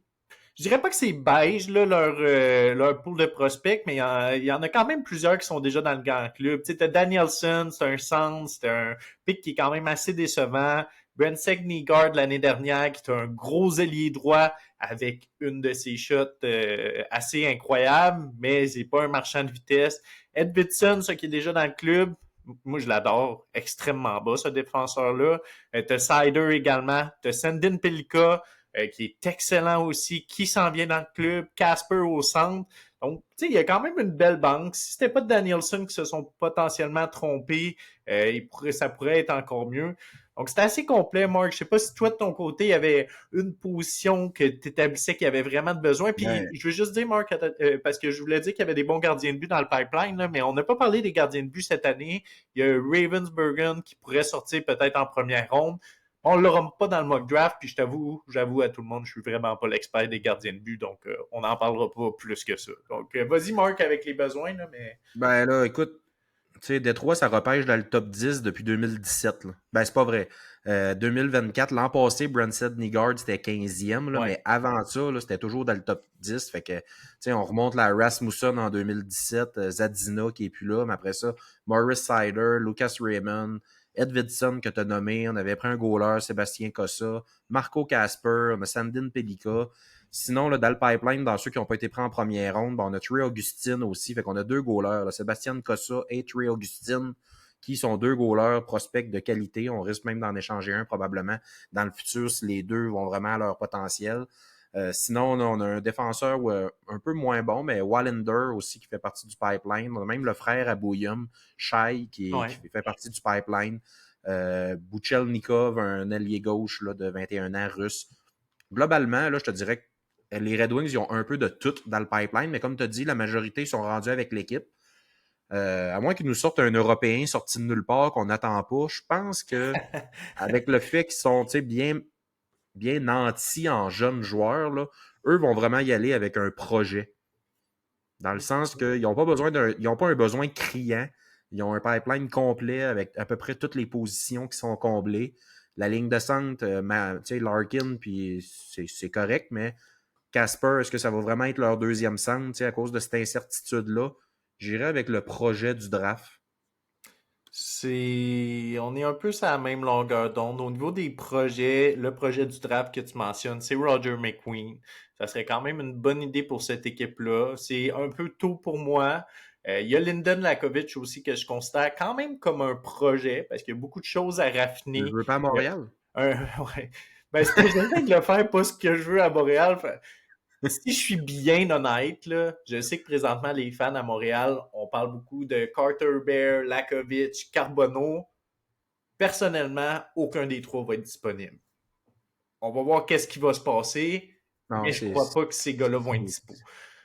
Je dirais pas que c'est beige, là, leur pool de prospects, mais il y en a quand même plusieurs qui sont déjà dans le grand club. Tu sais, t'as Danielson, c'est un centre, c'est un pick qui est quand même assez décevant. Brent Segnegaard l'année dernière, qui est un gros ailier droit avec une de ses shots assez incroyable, mais c'est pas un marchand de vitesse. Ed Whitson, ce qui est déjà dans le club, moi je l'adore, extrêmement bas ce défenseur-là. T'as Sider également, t'as Sandin Pelika, qui est excellent aussi, qui s'en vient dans le club, Casper au centre. Donc, tu sais, il y a quand même une belle banque. Si c'était pas de Danielson qui se sont potentiellement trompés, ça pourrait être encore mieux. Donc, c'était assez complet, Mark. Je sais pas si toi, de ton côté, il y avait une position que tu établissais qu'il y avait vraiment de besoin. Puis, Ben, je veux juste dire, Mark, parce que je voulais dire qu'il y avait des bons gardiens de but dans le pipeline, là, mais on n'a pas parlé des gardiens de but cette année. Il y a Ravensburgen qui pourrait sortir peut-être en première ronde. On ne l'aura pas dans le mock draft, puis j'avoue à tout le monde, je suis vraiment pas l'expert des gardiens de but, donc on n'en parlera pas plus que ça. Donc, vas-y, Marc, avec les besoins, là, mais. ben là, écoute, tu sais, Détroit, ça repêche dans le top 10 depuis 2017. Là. Ben, c'est pas vrai. 2024, l'an passé, Branson Nigard, c'était 15e, là, Ouais. mais avant ça, là, c'était toujours dans le top 10. Fait que, tu sais, on remonte la Rasmussen en 2017, Zadina qui est plus là, mais après ça, Morris Sider, Lucas Raymond, Ed Vidson que tu as nommé, on avait pris un goaler, Sébastien Cossa, Marco Casper, on a Sandin Pelika. Sinon, là, dans le pipeline, dans ceux qui n'ont pas été pris en première ronde, ben, on a Trey Augustine aussi. Fait qu'on a deux goalers, là, Sébastien Cossa et Trey Augustine, qui sont deux goalers prospects de qualité. On risque même d'en échanger un probablement dans le futur si les deux vont vraiment à leur potentiel. Sinon, on a un défenseur un peu moins bon, mais Wallander aussi qui fait partie du pipeline. On a même le frère à Bouyum, Shai, qui fait partie du pipeline. Buchelnikov, un ailier gauche là, de 21 ans russe. Globalement, là, je te dirais que les Red Wings ils ont un peu de tout dans le pipeline, mais comme tu as dit, la majorité sont rendus avec l'équipe. À moins qu'ils nous sortent un Européen sorti de nulle part qu'on n'attend pas, je pense que avec le fait qu'ils sont bien nantis en jeunes joueurs, là, eux vont vraiment y aller avec un projet. Dans le sens qu'ils n'ont pas ils n'ont pas un besoin criant. Ils ont un pipeline complet avec à peu près toutes les positions qui sont comblées. La ligne de centre, Larkin, puis c'est correct, mais Casper, est-ce que ça va vraiment être leur deuxième centre à cause de cette incertitude-là? J'irai avec le projet du draft. On est un peu sur la même longueur d'onde. Au niveau des projets, le projet du draft que tu mentionnes, c'est Roger McQueen. Ça serait quand même une bonne idée pour cette équipe-là. C'est un peu tôt pour moi. Il y a Lyndon Lakovic aussi que je considère quand même comme un projet parce qu'il y a beaucoup de choses à Je raffiner. veux pas à Montréal. Ouais. Ben, j'essaie de le faire pas ce que je veux à Montréal. Si je suis bien honnête, là, je sais que présentement, les fans à Montréal, on parle beaucoup de Carter Bear, Lakovic, Carbonneau. Personnellement, aucun des trois va être disponible. On va voir qu'est-ce qui va se passer, Non, mais je crois pas que ces gars-là vont être dispo.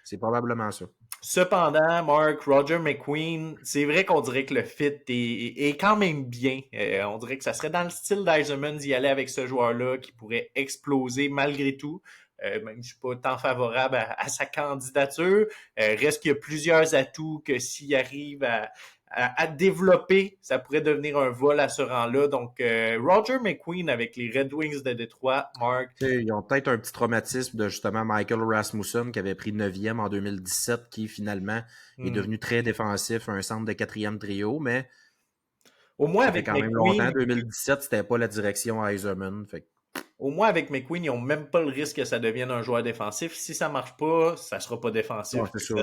c'est probablement ça. Cependant, Mark, Roger McQueen, c'est vrai qu'on dirait que le fit est quand même bien. On dirait que ça serait dans le style d'Eisenman d'y aller avec ce joueur-là qui pourrait exploser malgré tout. Même je suis pas tant favorable à sa candidature. Reste qu'il y a plusieurs atouts que s'il arrive à développer, ça pourrait devenir un vol à ce rang-là. Donc, Roger McQueen avec les Red Wings de Détroit, Mark. Ils ont peut-être un petit traumatisme de justement Michael Rasmussen qui avait pris 9e en 2017, qui finalement est devenu très défensif, un centre de 4e trio, mais au moins ça fait avec quand même McQueen, longtemps. 2017, c'était pas la direction Eiserman. Fait. Au moins, avec McQueen, ils n'ont même pas le risque que ça devienne un joueur défensif. Si ça marche pas, ça sera pas défensif. Non, c'est ça.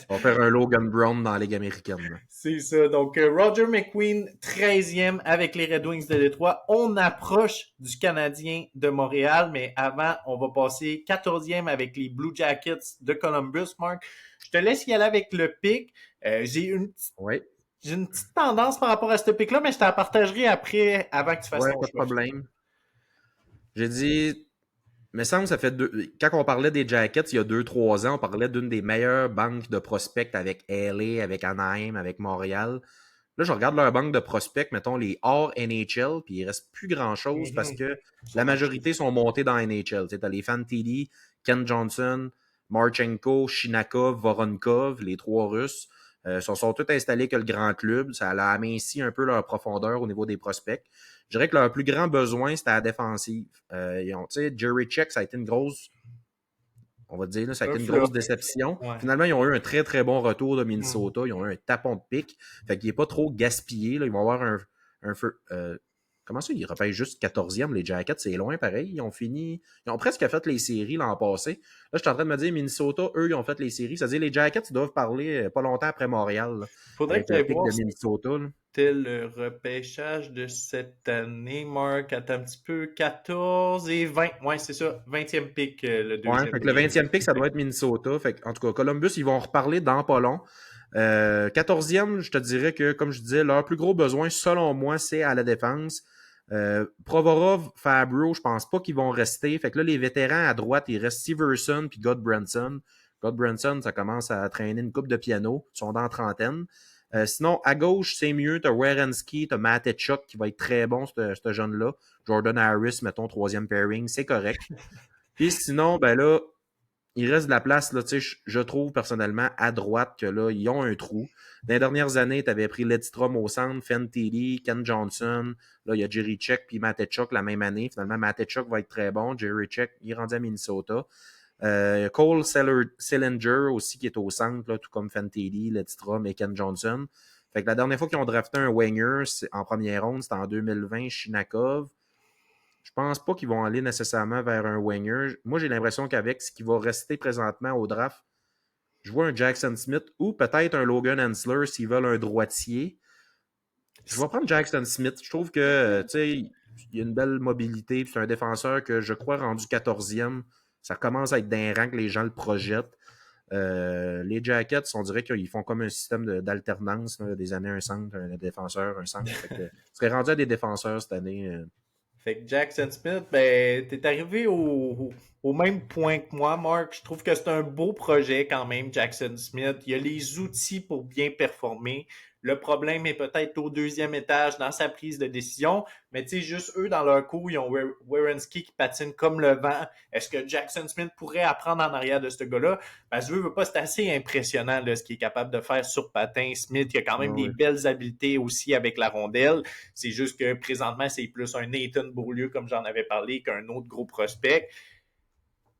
On va faire un Logan Brown dans la Ligue américaine. C'est ça. Donc, Roger McQueen, 13e avec les Red Wings de Détroit. On approche du Canadien de Montréal, mais avant, on va passer 14e avec les Blue Jackets de Columbus, Mark. Je te laisse y aller avec le pic. J'ai une petite tendance par rapport à ce pic-là, mais je te la partagerai après, avant que tu fasses ton pas de choix. problème. J'ai dit, mais semble ça fait quand on parlait des Jackets il y a 2-3 ans, on parlait d'une des meilleures banques de prospects avec LA, avec Anaheim, avec Montréal. Là, je regarde leur banque de prospects, mettons les hors NHL, puis il reste plus grand-chose parce que la majorité sont montés dans NHL. Tu as les Fantilli, Ken Johnson, Marchenko, Shinakov, Voronkov, les trois Russes. Sont tous installés que le grand club. Ça a aminci un peu leur profondeur au niveau des prospects. Je dirais que leur plus grand besoin, c'était la défensive. Jerry Check, ça a été une grosse, on va dire, là, ça a été une grosse déception. Ouais. Finalement, ils ont eu un très, très bon retour de Minnesota. Ils ont eu un tapon de pique. Fait qu'il n'est pas trop gaspillé. Là. Ils vont avoir comment ça, ils repêchent juste 14e, les Jackets? C'est loin, pareil. Ils ont presque fait les séries l'an passé. Là, je suis en train de me dire, Minnesota, eux, ils ont fait les séries. C'est-à-dire, les Jackets, ils doivent parler pas longtemps après Montréal. Là, Faudrait avec que le tu pic voir de Minnesota. Là. c'était le repêchage de cette année, Mark. Attends un petit peu. 14 et 20. Ouais, c'est ça. 20e pick, le deuxième. Ouais, fait que le 20e pick, ça doit être Minnesota. Fait que, en tout cas, Columbus, ils vont en reparler dans pas long. 14e, je te dirais que, comme je disais, leur plus gros besoin, selon moi, c'est à la défense. Provorov, Fabro, je pense pas qu'ils vont rester. Fait que là, les vétérans à droite, il reste Severson puis Godbranson. Godbranson, ça commence à traîner une coupe de piano. Ils sont dans la trentaine. Sinon, à gauche, c'est mieux. T'as Werenski, t'as Matechuk qui va être très bon, ce jeune-là. Jordan Harris, mettons, troisième pairing, c'est correct. Puis sinon, ben là, il reste de la place, là, tu sais, je trouve personnellement à droite que là, ils ont un trou. Dans les dernières années, tu avais pris Ledstrom au centre, Fantilli, Ken Johnson. Là, il y a Jerry Check puis Matechuk la même année. Finalement, Matechuk va être très bon. Jerry Check, il est rendu à Minnesota. Cole Sillinger aussi qui est au centre, là, tout comme Fantilli, Ledstrom et Ken Johnson. Fait que la dernière fois qu'ils ont drafté un winger en première ronde, c'était en 2020, Shinakov. Je pense pas qu'ils vont aller nécessairement vers un winger. Moi, j'ai l'impression qu'avec ce qui va rester présentement au draft, je vois un Jackson Smith ou peut-être un Logan Hensler s'ils veulent un droitier. Je vais prendre Jackson Smith. Je trouve que, tu sais, il y a une belle mobilité. C'est un défenseur que je crois rendu 14e. Ça commence à être d'un rang que les gens le projettent. Les Jackets, on dirait qu'ils font comme un système d'alternance, là, des années un centre, un défenseur, un centre. Fait que, serait rendu à des défenseurs cette année. Fait que Jackson Smith, ben, t'es arrivé au même point que moi, Mark. Je trouve que c'est un beau projet quand même, Jackson Smith. Il a les outils pour bien performer. Le problème est peut-être au deuxième étage dans sa prise de décision. Mais tu sais, juste eux, dans leur coup, ils ont Werenski qui patine comme le vent. Est-ce que Jackson Smith pourrait apprendre en arrière de ce gars-là? Parce que veux pas, c'est assez impressionnant là, ce qu'il est capable de faire sur patin. Smith, il a quand même Ouais, des ouais. belles habiletés aussi avec la rondelle. C'est juste que présentement, c'est plus un Nathan Beaulieu, comme j'en avais parlé, qu'un autre gros prospect.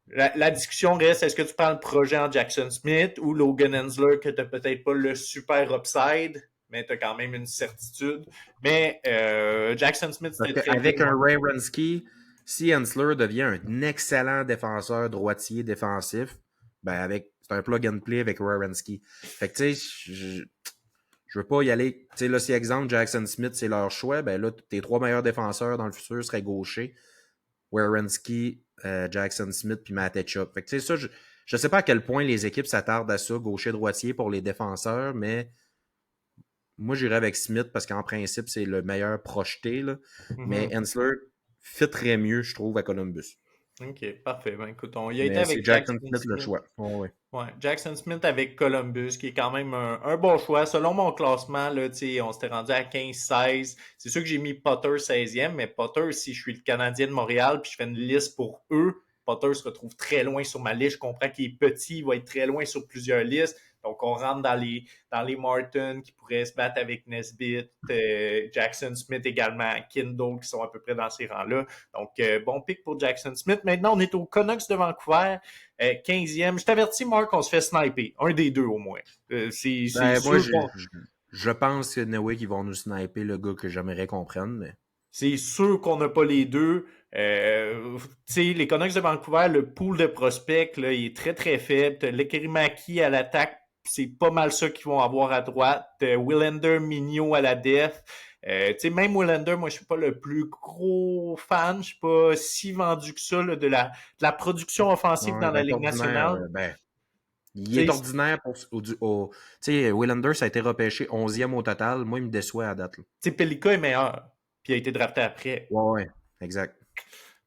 La discussion reste, est-ce que tu prends le projet en Jackson Smith ou Logan Hensler, que tu n'as peut-être pas le super upside, mais tu as quand même une certitude. Mais Jackson Smith, Parce c'était très bien. qu'avec un Ray Rensky, si Hensler devient un excellent défenseur droitier défensif, ben c'est un plug and play avec Ray Rensky. Fait que tu sais, je veux pas y aller. Tu sais, là, si exemple Jackson Smith, c'est leur choix, ben là, tes trois meilleurs défenseurs dans le futur seraient gauchers. Werenski, Jackson Smith, puis Matt Etchup. Fait que tu sais, ça, je sais pas à quel point les équipes s'attardent à ça, gaucher-droitier pour les défenseurs, mais moi, j'irais avec Smith parce qu'en principe, c'est le meilleur projeté, là. Mais Mm-hmm. Hensler fitterait mieux, je trouve, à Columbus. OK, parfait. Ben, écoute, on y a été Mais c'est avec Jackson Jackson Smith le Smith. choix. Oh, ouais. Ouais, Jackson Smith avec Columbus, qui est quand même un bon choix. Selon mon classement, là, on s'était rendu à 15-16. C'est sûr que j'ai mis Potter 16e, mais Potter, si je suis le Canadien de Montréal, puis je fais une liste pour eux, Potter se retrouve très loin sur ma liste. Je comprends qu'il est petit, il va être très loin sur plusieurs listes. Donc, on rentre dans les Martin qui pourraient se battre avec Nesbitt, Jackson Smith également, Kindle qui sont à peu près dans ces rangs-là. Donc, bon pick pour Jackson Smith. Maintenant, on est au Canucks de Vancouver. 15e. Je t'avertis, Marc, on se fait sniper. Un des deux au moins. C'est Ben, moi, sûr qu'on je pense que Noé qu'ils vont nous sniper le gars que j'aimerais qu'on prenne, mais. c'est sûr qu'on n'a pas les deux. Les Canucks de Vancouver, le pool de prospects, là, il est très, très faible. Lekerimaki à l'attaque, c'est pas mal ça qu'ils vont avoir à droite. Willander, Mignot à la def. Même Willander, moi, je suis pas le plus gros fan. Je suis pas si vendu que ça là, de la production offensive Ouais, dans il va la être Ligue ordinaire. nationale. Ben, il est Tu ordinaire tu sais, Willander, ça a été repêché 11e au total. Moi, il me déçoit à date, là. sais, Pelika est meilleur, puis il a été drafté après. Ouais, ouais, exact.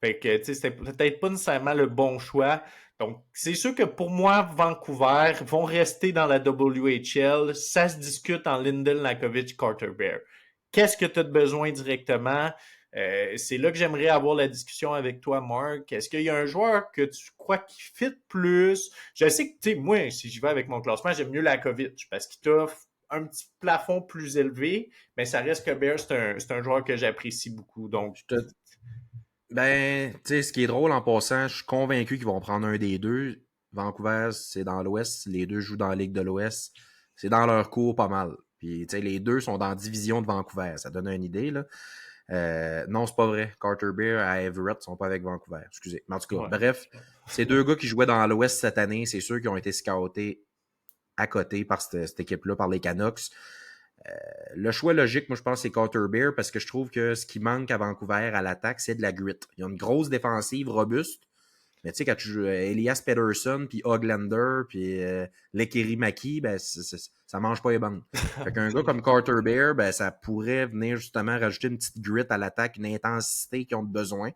Fait que, tu sais, c'était peut-être pas nécessairement le bon choix. Donc, c'est sûr que pour moi, Vancouver vont rester dans la WHL. Ça se discute en Lindell, Lakovic, Carter Bear. Qu'est-ce que tu as de besoin directement? C'est là que j'aimerais avoir la discussion avec toi, Marc. Est-ce qu'il y a un joueur que tu crois qui fit plus? Je sais que, tu sais, moi, si j'y vais avec mon classement, j'aime mieux Lakovic parce qu'il t'offre un petit plafond plus élevé, mais ça reste que Bear, c'est un joueur que j'apprécie beaucoup. Donc, Je te- Ben, tu sais, ce qui est drôle en passant, je suis convaincu qu'ils vont prendre un des deux. Vancouver, c'est dans l'Ouest. Les deux jouent dans la Ligue de l'Ouest. C'est dans leur cours pas mal. Puis, tu sais, les deux sont dans la division de Vancouver. Ça donne une idée, là. Non, c'est pas vrai. Carter Bear et Everett sont pas avec Vancouver. Excusez. Mais en tout cas, ouais. bref, ces deux gars qui jouaient dans l'Ouest cette année, c'est ceux qui ont été scoutés à côté par cette équipe-là, par les Canucks. Le choix logique, moi, je pense, c'est Carter Bear parce que je trouve que ce qui manque à Vancouver à l'attaque, c'est de la grit. Il y a une grosse défensive robuste, mais tu sais, quand tu joues Elias Pettersson, puis Hoglander, puis Lekeri Maki, ben, ça mange pas les bandes. Fait qu'un gars comme Carter Bear, ben, ça pourrait venir justement rajouter une petite grit à l'attaque, une intensité qu'ils ont besoin.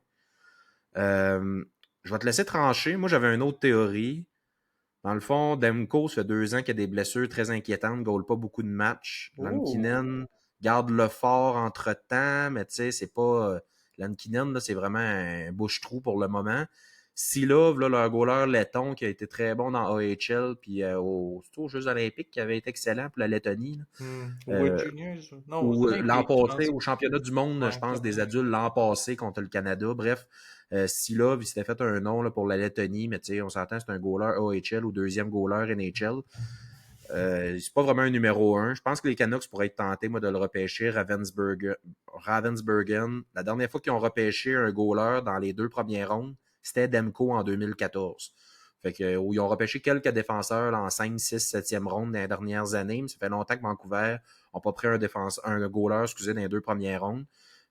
Je vais te laisser trancher. Moi, j'avais une autre théorie. Dans le fond, Demko, ça fait 2 ans qu'il y a des blessures très inquiétantes, ne goal pas beaucoup de matchs. Oh! Lankinen garde le fort entre-temps, mais tu sais, c'est pas... Lankinen, là, c'est vraiment un bouche-trou pour le moment. Silov, là, leur goaler letton, qui a été très bon dans AHL, puis aux Jeux olympiques, qui avait été excellent pour la Lettonie. Là. World Juniors? Non, aux Ou l'an Olympiques, je passé, pense. au championnat du monde, je Ouais, pense, des adultes l'an passé contre le Canada. Bref, Silov, il s'était fait un nom là, pour la Lettonie, mais tu sais, on s'entend, c'est un goaler AHL ou deuxième goaler NHL. C'est pas vraiment un numéro 1. Je pense que les Canucks pourraient être tentés, moi, de le repêcher. Ravensburgen. La dernière fois qu'ils ont repêché un goaler dans les 2 premières rondes, c'était Demko en 2014. Fait que, où ils ont repêché quelques défenseurs là, en 5, 6, 7e ronde dans les dernières années, mais ça fait longtemps que Vancouver n'a pas pris un goaler, excusez, dans les 2 premières rondes.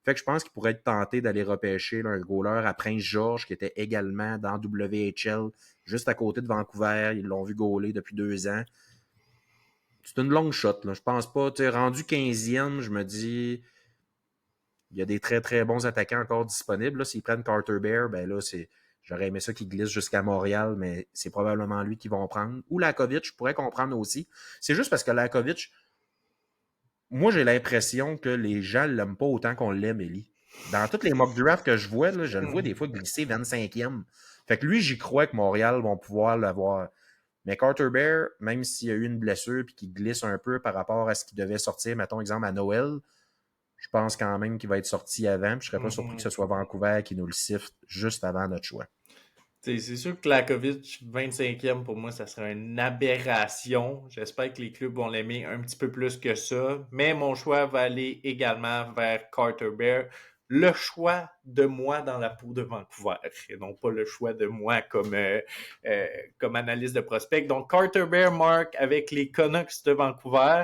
Fait que je pense qu'ils pourraient être tentés d'aller repêcher là, un goaler à Prince George, qui était également dans WHL, juste à côté de Vancouver. Ils l'ont vu goaler depuis 2 ans. C'est une longue shot. Là. Je pense pas. Rendu 15e, je me dis, il y a des très, très bons attaquants encore disponibles. Là. S'ils prennent Carter Bear, ben là, j'aurais aimé ça qu'il glisse jusqu'à Montréal, mais c'est probablement lui qu'ils vont prendre. Ou Lakovic, je pourrais comprendre aussi. C'est juste parce que Lakovic, moi, j'ai l'impression que les gens ne l'aiment pas autant qu'on l'aime, Ellie. Dans toutes les mock drafts que je vois, là, je le vois des fois glisser 25e. Fait que lui, j'y crois que Montréal vont pouvoir l'avoir. Mais Carter Bear, même s'il y a eu une blessure et qu'il glisse un peu par rapport à ce qu'il devait sortir, mettons exemple à Noël, je pense quand même qu'il va être sorti avant. Puis je serais pas surpris que ce soit Vancouver qui nous le siffle juste avant notre choix. C'est sûr que Lakovic, 25e, pour moi, ça serait une aberration. J'espère que les clubs vont l'aimer un petit peu plus que ça. Mais mon choix va aller également vers Carter Bear. Le choix de moi dans la peau de Vancouver, et non pas le choix de moi comme analyste de prospect. Donc, Carter Bear, Mark, avec les Canucks de Vancouver.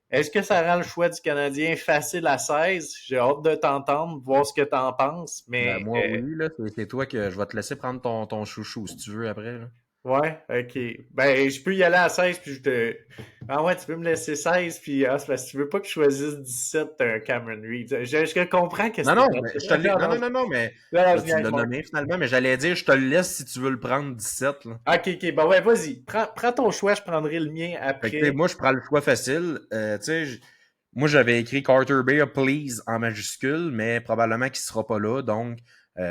Est-ce que ça rend le choix du Canadien facile à 16? J'ai hâte de t'entendre, voir ce que t'en penses, Ben, mais moi, oui, là, c'est toi que je vais te laisser prendre ton chouchou si tu veux après. Là. ouais, ok. Ben, je peux y aller à 16, puis je te... Ah ouais, tu peux me laisser 16, puis c'est parce que tu veux pas que je choisisse 17, un Cameron Reed. Je comprends que Non, c'était non, pas... mais je te l'ai. Non, non, non, non, mais Non, là, je tu niaise, l'as Marc. nommé finalement, mais j'allais dire, je te le laisse si tu veux le prendre 17. Là. Ok, ok, ben ouais, vas-y. Prends ton choix, je prendrai le mien Fait que, tu sais, après. moi, je prends le choix facile. Tu sais, moi, j'avais écrit Carter Bear, please, en majuscule, mais probablement qu'il ne sera pas là. Donc,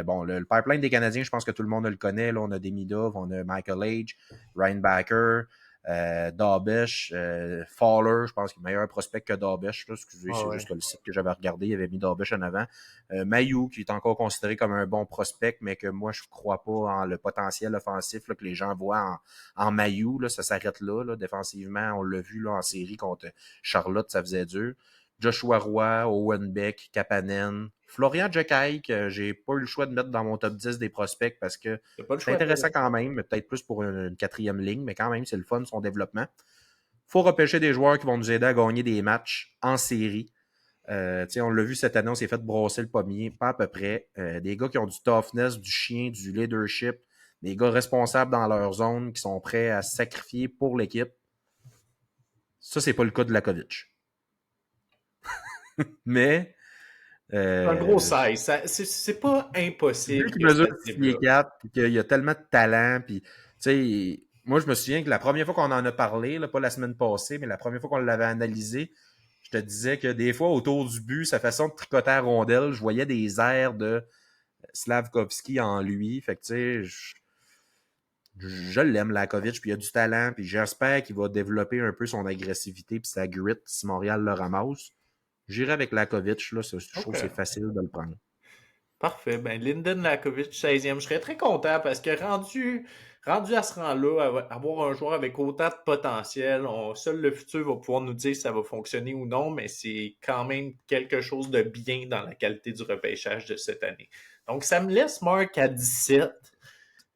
bon, le pipeline des Canadiens, je pense que tout le monde le connaît. Là, on a Demidov, on a Michael Age, Ryan Backer, Dabesh, Fowler, je pense qu'il est meilleur prospect que Dabesh. Là, excusez, Ah c'est ouais. juste que le site que j'avais regardé, il avait mis Dabesh en avant. Mayu, qui est encore considéré comme un bon prospect, mais que moi, je ne crois pas en le potentiel offensif là, que les gens voient en Mayu. Là, ça s'arrête là, défensivement. On l'a vu là, en série contre Charlotte, ça faisait dur. Joshua Roy, Owen Beck, Kapanen, Florian Djekai, que j'ai pas eu le choix de mettre dans mon top 10 des prospects parce que T'as pas le c'est choix de... intéressant quand même, mais peut-être plus pour une quatrième ligne, mais quand même, c'est le fun, son développement. Faut repêcher des joueurs qui vont nous aider à gagner des matchs en série. On l'a vu cette année, on s'est fait brosser le pommier, pas à peu près. Des gars qui ont du toughness, du chien, du leadership, des gars responsables dans leur zone, qui sont prêts à se sacrifier pour l'équipe. Ça, c'est pas le cas de Lakovic. Mais Un gros euh, 16. C'est pas vu impossible qu'il que ça mesure se 6 pieds développe. 4, puis qu'il y a tellement de talent, puis tu sais, moi je me souviens que la première fois qu'on en a parlé, là, pas la semaine passée, mais la première fois qu'on l'avait analysé, je te disais que des fois autour du but, sa façon de tricoter à rondelle, je voyais des airs de Slavkovski en lui. Fait que tu sais, je l'aime, Lakovic, puis il a du talent, puis j'espère qu'il va développer un peu son agressivité puis sa grit si Montréal le ramasse. J'irai avec Lakovic, là, je trouve OK. que c'est facile de le prendre. Parfait. Ben, Linden Lakovic, 16e. Je serais très content parce que rendu à ce rang-là, avoir un joueur avec autant de potentiel, seul le futur va pouvoir nous dire si ça va fonctionner ou non, mais c'est quand même quelque chose de bien dans la qualité du repêchage de cette année. Donc, ça me laisse Mark à 17.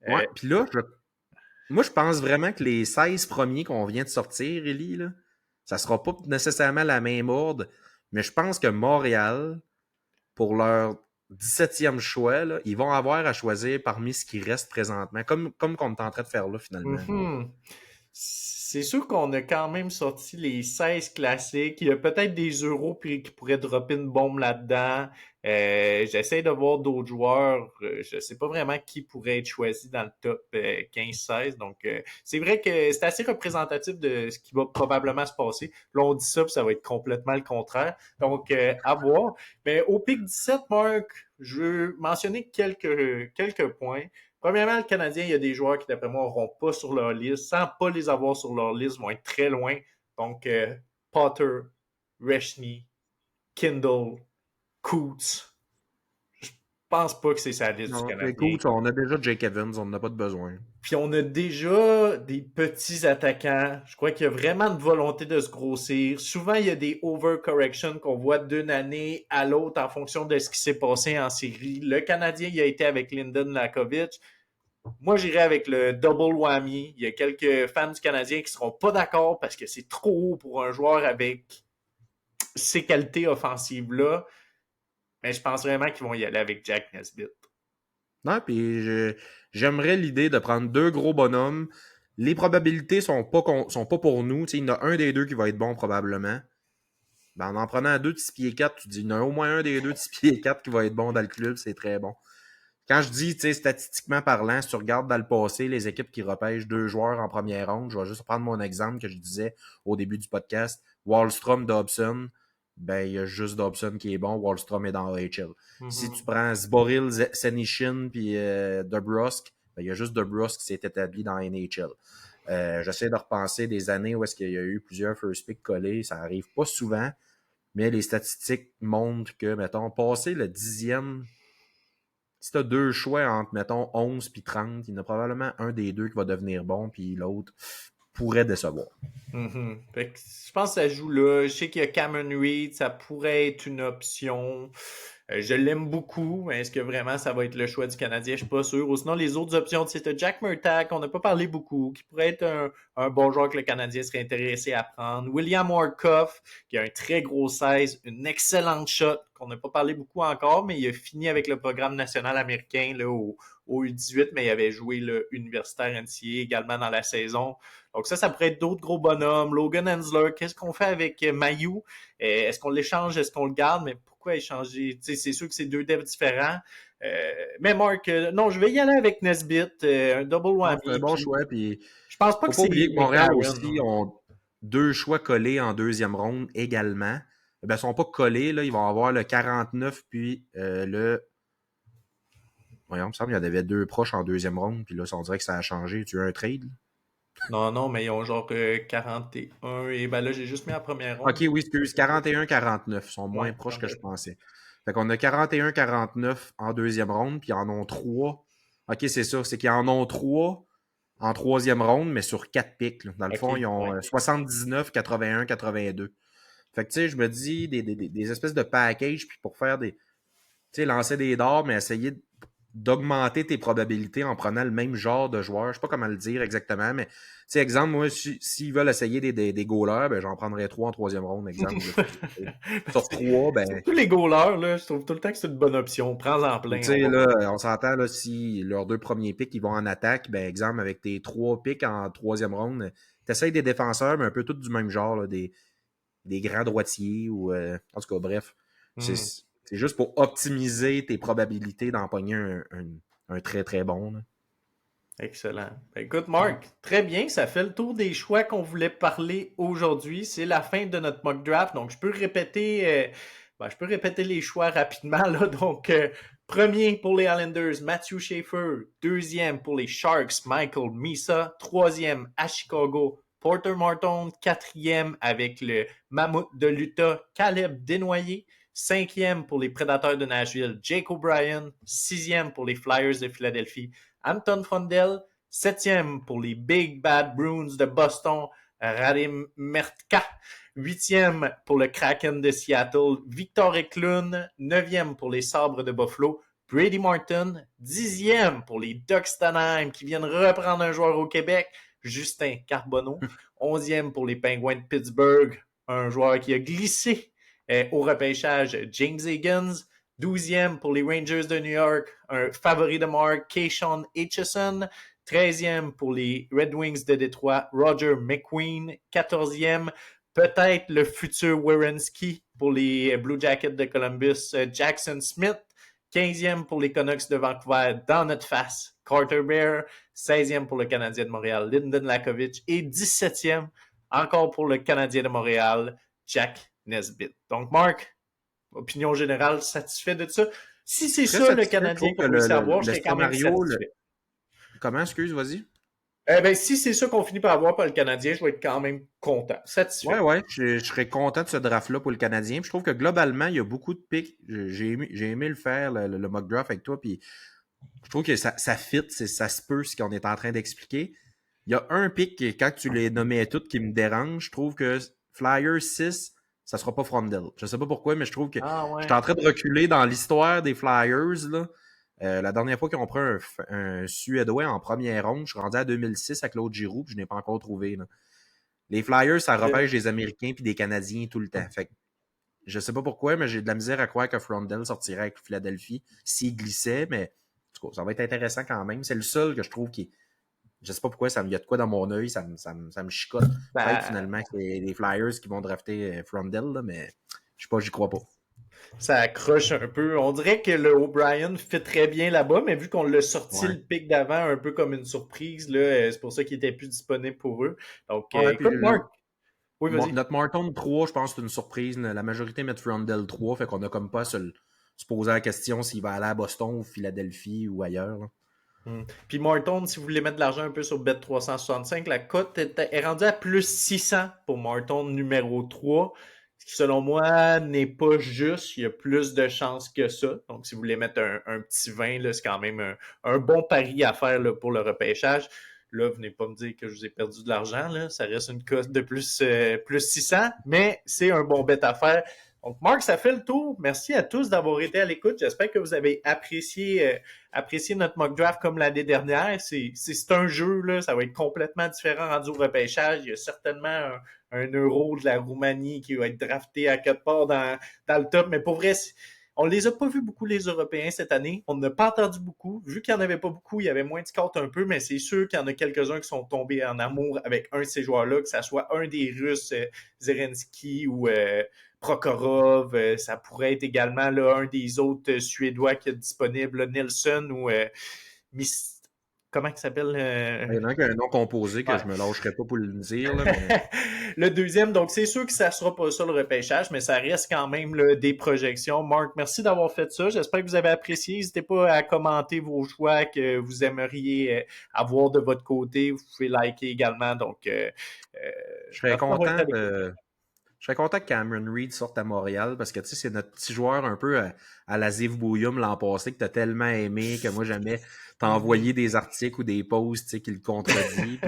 Ouais, puis là, moi, je pense vraiment que les 16 premiers qu'on vient de sortir, Ellie, là, ça sera pas nécessairement la même ordre, mais je pense que Montréal, pour leur 17e choix, là, ils vont avoir à choisir parmi ce qui reste présentement, comme qu'on est en train de faire là, finalement. Mhm. C'est sûr qu'on a quand même sorti les 16 classiques. Il y a peut-être des euros qui pourraient dropper une bombe là-dedans. J'essaie de voir d'autres joueurs. Je ne sais pas vraiment qui pourrait être choisi dans le top 15-16. Donc, c'est vrai que c'est assez représentatif de ce qui va probablement se passer. Là, on dit ça, puis ça va être complètement le contraire. Donc, à voir. Mais au pic 17, Marc, je veux mentionner quelques points. Premièrement, le Canadien, il y a des joueurs qui, d'après moi, n'auront pas sur leur liste. Sans pas les avoir sur leur liste, vont être très loin. Donc, Potter, Reshny, Kindle, Coots. Je pense pas que c'est sa liste du Non, Canadien. écoute, on a déjà Jake Evans, on n'a pas de besoin. Puis on a déjà des petits attaquants. Je crois qu'il y a vraiment une volonté de se grossir. Souvent, il y a des overcorrections qu'on voit d'une année à l'autre en fonction de ce qui s'est passé en série. Le Canadien, il a été avec Linden Lakovic. Moi, j'irais avec le double whammy. Il y a quelques fans du Canadien qui seront pas d'accord parce que c'est trop haut pour un joueur avec ces qualités offensives-là. Mais je pense vraiment qu'ils vont y aller avec Jack Nesbitt. Non, puis j'aimerais l'idée de prendre deux gros bonhommes. Les probabilités sont pas pour nous. Il y en a un des deux qui va être bon probablement. Ben, en prenant deux de 6 pieds 4, tu dis il y en a au moins un des deux de 6 pieds 4 qui va être bon dans le club, c'est très bon. Quand je dis, statistiquement parlant, si tu regardes dans le passé, les équipes qui repêchent deux joueurs en première ronde, je vais juste prendre mon exemple que je disais au début du podcast, Wallstrom, Dobson, ben, il y a juste Dobson qui est bon, Wallstrom est dans AHL. Si tu prends Zboril, Senishin puis DeBrusk, ben, il y a juste DeBrusk qui s'est établi dans NHL. J'essaie de repenser des années où est-ce qu'il y a eu plusieurs first pick collés, ça arrive pas souvent, mais les statistiques montrent que, mettons, passer le 10e, si tu as deux choix entre, mettons, 11 puis 30, il y en a probablement un des deux qui va devenir bon, puis l'autre pourrait décevoir. Fait que je pense que ça joue là. Je sais qu'il y a Cameron Reed, ça pourrait être une option. Je l'aime beaucoup, mais est-ce que vraiment ça va être le choix du Canadien? Je suis pas sûr. Ou sinon, les autres options, c'est Jack Murtaugh, on n'a pas parlé beaucoup, qui pourrait être un bon joueur que le Canadien serait intéressé à prendre. William Orkoff, qui a un très gros 16, une excellente shot, qu'on n'a pas parlé beaucoup encore, mais il a fini avec le programme national américain là, au U18, mais il avait joué le universitaire NCAA également dans la saison. Donc ça pourrait être d'autres gros bonhommes. Logan Hensler, qu'est-ce qu'on fait avec Mailloux? Est-ce qu'on l'échange? Est-ce qu'on le garde? Mais pourquoi échanger? C'est sûr que c'est deux devs différents. Mais Marc, non, je vais y aller avec Nesbitt, un double Non, c'est un whammy. bon Puis choix, puis je pense pas faut que pas c'est oublier que Montréal McLaren. aussi ont deux choix collés en deuxième ronde également. Ben, ils sont pas collés, là, ils vont avoir le 49 puis le... Voyons, il me semble qu'il y en avait deux proches en deuxième ronde, puis là, on dirait que ça a changé. Tu as un trade? Non, mais ils ont genre 41. Et ben là, j'ai juste mis la première OK, ronde. oui, excuse, 41-49. Ils sont moins Ouais, proches que je parfait. pensais. Fait qu'on a 41-49 en deuxième ronde, puis ils en ont trois. OK, c'est ça. C'est qu'ils en ont trois en troisième ronde, mais sur quatre pics. Là. Dans le OK, fond, ils ont ouais. 79, 81, 82. Fait que, tu sais, je me dis des espèces de package, puis pour faire des. Tu sais, lancer des dards, mais essayer d'augmenter tes probabilités en prenant le même genre de joueur. Je sais pas comment le dire exactement, mais, tu sais, exemple, moi, s'ils veulent essayer des goalers, ben, j'en prendrais trois en troisième ronde, exemple. Sur trois, ben, Surtout les goalers, là, je trouve tout le temps que c'est une bonne option. Prends-en ou tu plein, on sais, va voir. là, on s'entend, là, si leurs deux premiers picks, ils vont en attaque, ben, exemple, avec tes trois picks en troisième ronde, t'essayes des défenseurs, mais un peu tous du même genre, là, des grands droitiers ou, en tout cas, bref. Hmm. C'est juste pour optimiser tes probabilités d'empoigner un très, très bon, là. Excellent. Ben, écoute, Marc, très bien. Ça fait le tour des choix qu'on voulait parler aujourd'hui. C'est la fin de notre mock draft. Donc, je peux répéter les choix rapidement, là. Donc, premier pour les Islanders, Matthew Schaefer. Deuxième pour les Sharks, Michael Misa. Troisième à Chicago, Porter Martin. Quatrième avec le Mammouth de l'Utah, Caleb Desnoyers. Cinquième pour les Prédateurs de Nashville, Jake O'Brien. Sixième pour les Flyers de Philadelphie, Anton Fondel. Septième pour les Big Bad Bruins de Boston, Radim Mertka. Huitième pour le Kraken de Seattle, Victor Eklund. Neuvième pour les Sabres de Buffalo, Brady Martin. Dixième pour les Ducks d'Anaheim qui viennent reprendre un joueur au Québec, Justin Carbonneau. Onzième pour les Penguins de Pittsburgh, un joueur qui a glissé au repêchage, James Higgins. 12e pour les Rangers de New York, un favori de Mark, Keyshawn Hitchison. 13e pour les Red Wings de Détroit, Roger McQueen. 14e, peut-être le futur Werenski pour les Blue Jackets de Columbus, Jackson Smith. 15e pour les Canucks de Vancouver, dans notre face, Carter Bear. 16e pour le Canadien de Montréal, Lyndon Lakovic. Et 17e, encore pour le Canadien de Montréal, Jack Nesbitt. Donc, Marc, opinion générale, satisfait de ça. Si c'est Très ça le satisfait. Je Canadien trouve que qu'on réussit à avoir, je le serais quand même scénario, satisfait. comment, excuse, vas-y? Si c'est ça qu'on finit par avoir par le Canadien, je vais être quand même content, Ouais, satisfait. ouais, je serais content de ce draft-là pour le Canadien. Puis je trouve que globalement, il y a beaucoup de picks. J'ai aimé le faire, le mock draft avec toi. Puis je trouve que ça fit, ça se peut ce qu'on est en train d'expliquer. Il y a un pick qui, quand tu les nommais toutes, qui me dérange. Je trouve que Flyers 6, ça sera pas Frondel. Je sais pas pourquoi, mais je trouve que Ah je suis en ouais. train de reculer dans l'histoire des Flyers, là. La dernière fois qu'ils ont pris un Suédois en première ronde, je suis rendu à 2006 à Claude Giroux, puis je n'ai pas encore trouvé. Là. Les Flyers, ça repêche des Américains puis des Canadiens tout le temps. Fait que, je sais pas pourquoi, mais j'ai de la misère à croire que Frondell sortirait avec Philadelphie s'il glissait, mais en tout cas, ça va être intéressant quand même. C'est le seul que je trouve qui est. Je sais pas pourquoi, il y a de quoi dans mon œil, ça me chicote. Peut-être Ben, finalement que c'est les Flyers qui vont drafter Frondell, là, mais je sais pas, j'y crois pas. ça accroche un peu. On dirait que le O'Brien fait très bien là-bas, mais vu qu'on l'a sorti Ouais. le pic d'avant un peu comme une surprise, là, c'est pour ça qu'il était plus disponible pour eux. Donc, Ouais, puis écoute, Marc. Oui, vas-y. notre Martin 3, je pense que c'est une surprise. La majorité met Frondell 3, fait qu'on a comme pas se poser la question s'il va aller à Boston ou Philadelphie ou ailleurs. Là. Puis Martin, si vous voulez mettre de l'argent un peu sur Bet365, la cote est rendue à plus 600 pour Martin numéro 3. Ce qui, selon moi, n'est pas juste. Il y a plus de chances que ça. Donc, si vous voulez mettre un petit 20, là, c'est quand même un bon pari à faire là, pour le repêchage. Là, venez pas me dire que je vous ai perdu de l'argent. Là. Ça reste une cote de plus 600, mais c'est un bon bet à faire. Donc, Marc, ça fait le tour. Merci à tous d'avoir été à l'écoute. J'espère que vous avez apprécié notre mock draft comme l'année dernière. C'est un jeu, là. Ça va être complètement différent rendu au repêchage. Il y a certainement un euro de la Roumanie qui va être drafté à quelque part dans le top. Mais pour vrai, on les a pas vus beaucoup, les Européens, cette année. On n'a pas entendu beaucoup. Vu qu'il n'y en avait pas beaucoup, il y avait moins de scouts un peu, mais c'est sûr qu'il y en a quelques-uns qui sont tombés en amour avec un de ces joueurs-là, que ce soit un des Russes, Zelensky ou Prokhorov. Ça pourrait être également là, un des autres Suédois qui est disponible, là, Nelson ou comment il s'appelle? Il y en a un qui a un nom composé que Ouais. je me lâcherai pas pour le dire, là, mais Le deuxième, donc c'est sûr que ça sera pas ça le repêchage, mais ça reste quand même là, des projections. Marc, merci d'avoir fait ça. J'espère que vous avez apprécié. N'hésitez pas à commenter vos choix que vous aimeriez avoir de votre côté. Vous pouvez liker également. Donc, euh, je serais merci d'avoir été content avec nous. je serais content que Cameron Reed sorte à Montréal parce que tu sais, c'est notre petit joueur un peu à la Ziv Bouillum l'an passé que t'as tellement aimé que moi jamais t'as envoyé des articles ou des posts tu sais, qui le contredit.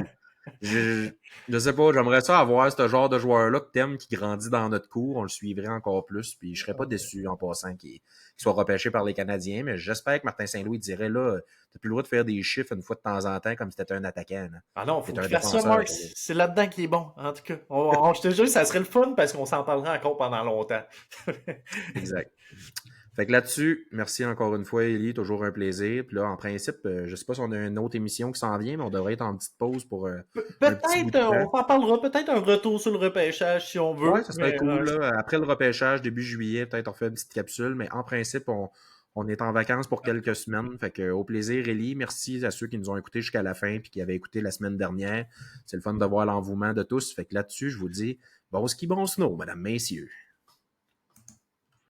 Puis je, je sais pas, j'aimerais ça avoir ce genre de joueur-là que t'aimes qui grandit dans notre cours. On le suivrait encore plus. Puis je serais pas déçu en passant qu'il soit repêché par les Canadiens. Mais j'espère que Martin Saint-Louis dirait là, t'as plus le droit de faire des chiffres une fois de temps en temps comme si t'étais un attaquant. Là. Ah non, faut T'es qu'il un fasse ça, défenseur. Marc. C'est là-dedans qu'il est bon, en tout cas. Je te jure, ça serait le fun parce qu'on s'en parlera encore pendant longtemps. Exact. Fait que là-dessus, merci encore une fois, Élie, toujours un plaisir. Puis là, en principe, je sais pas si on a une autre émission qui s'en vient, mais on devrait être en petite pause pour un petit bout Peut-être, de temps. on s'en parlera, peut-être un retour sur le repêchage si on Ouais, veut, ça serait mais cool. Là. Après le repêchage, début juillet, peut-être on fait une petite capsule, mais en principe, on est en vacances pour quelques semaines. Fait que au plaisir, Élie. Merci à ceux qui nous ont écoutés jusqu'à la fin puis qui avaient écouté la semaine dernière. C'est le fun de voir l'envouement de tous. Fait que là-dessus, je vous dis bon ski, bon snow, mesdames, messieurs.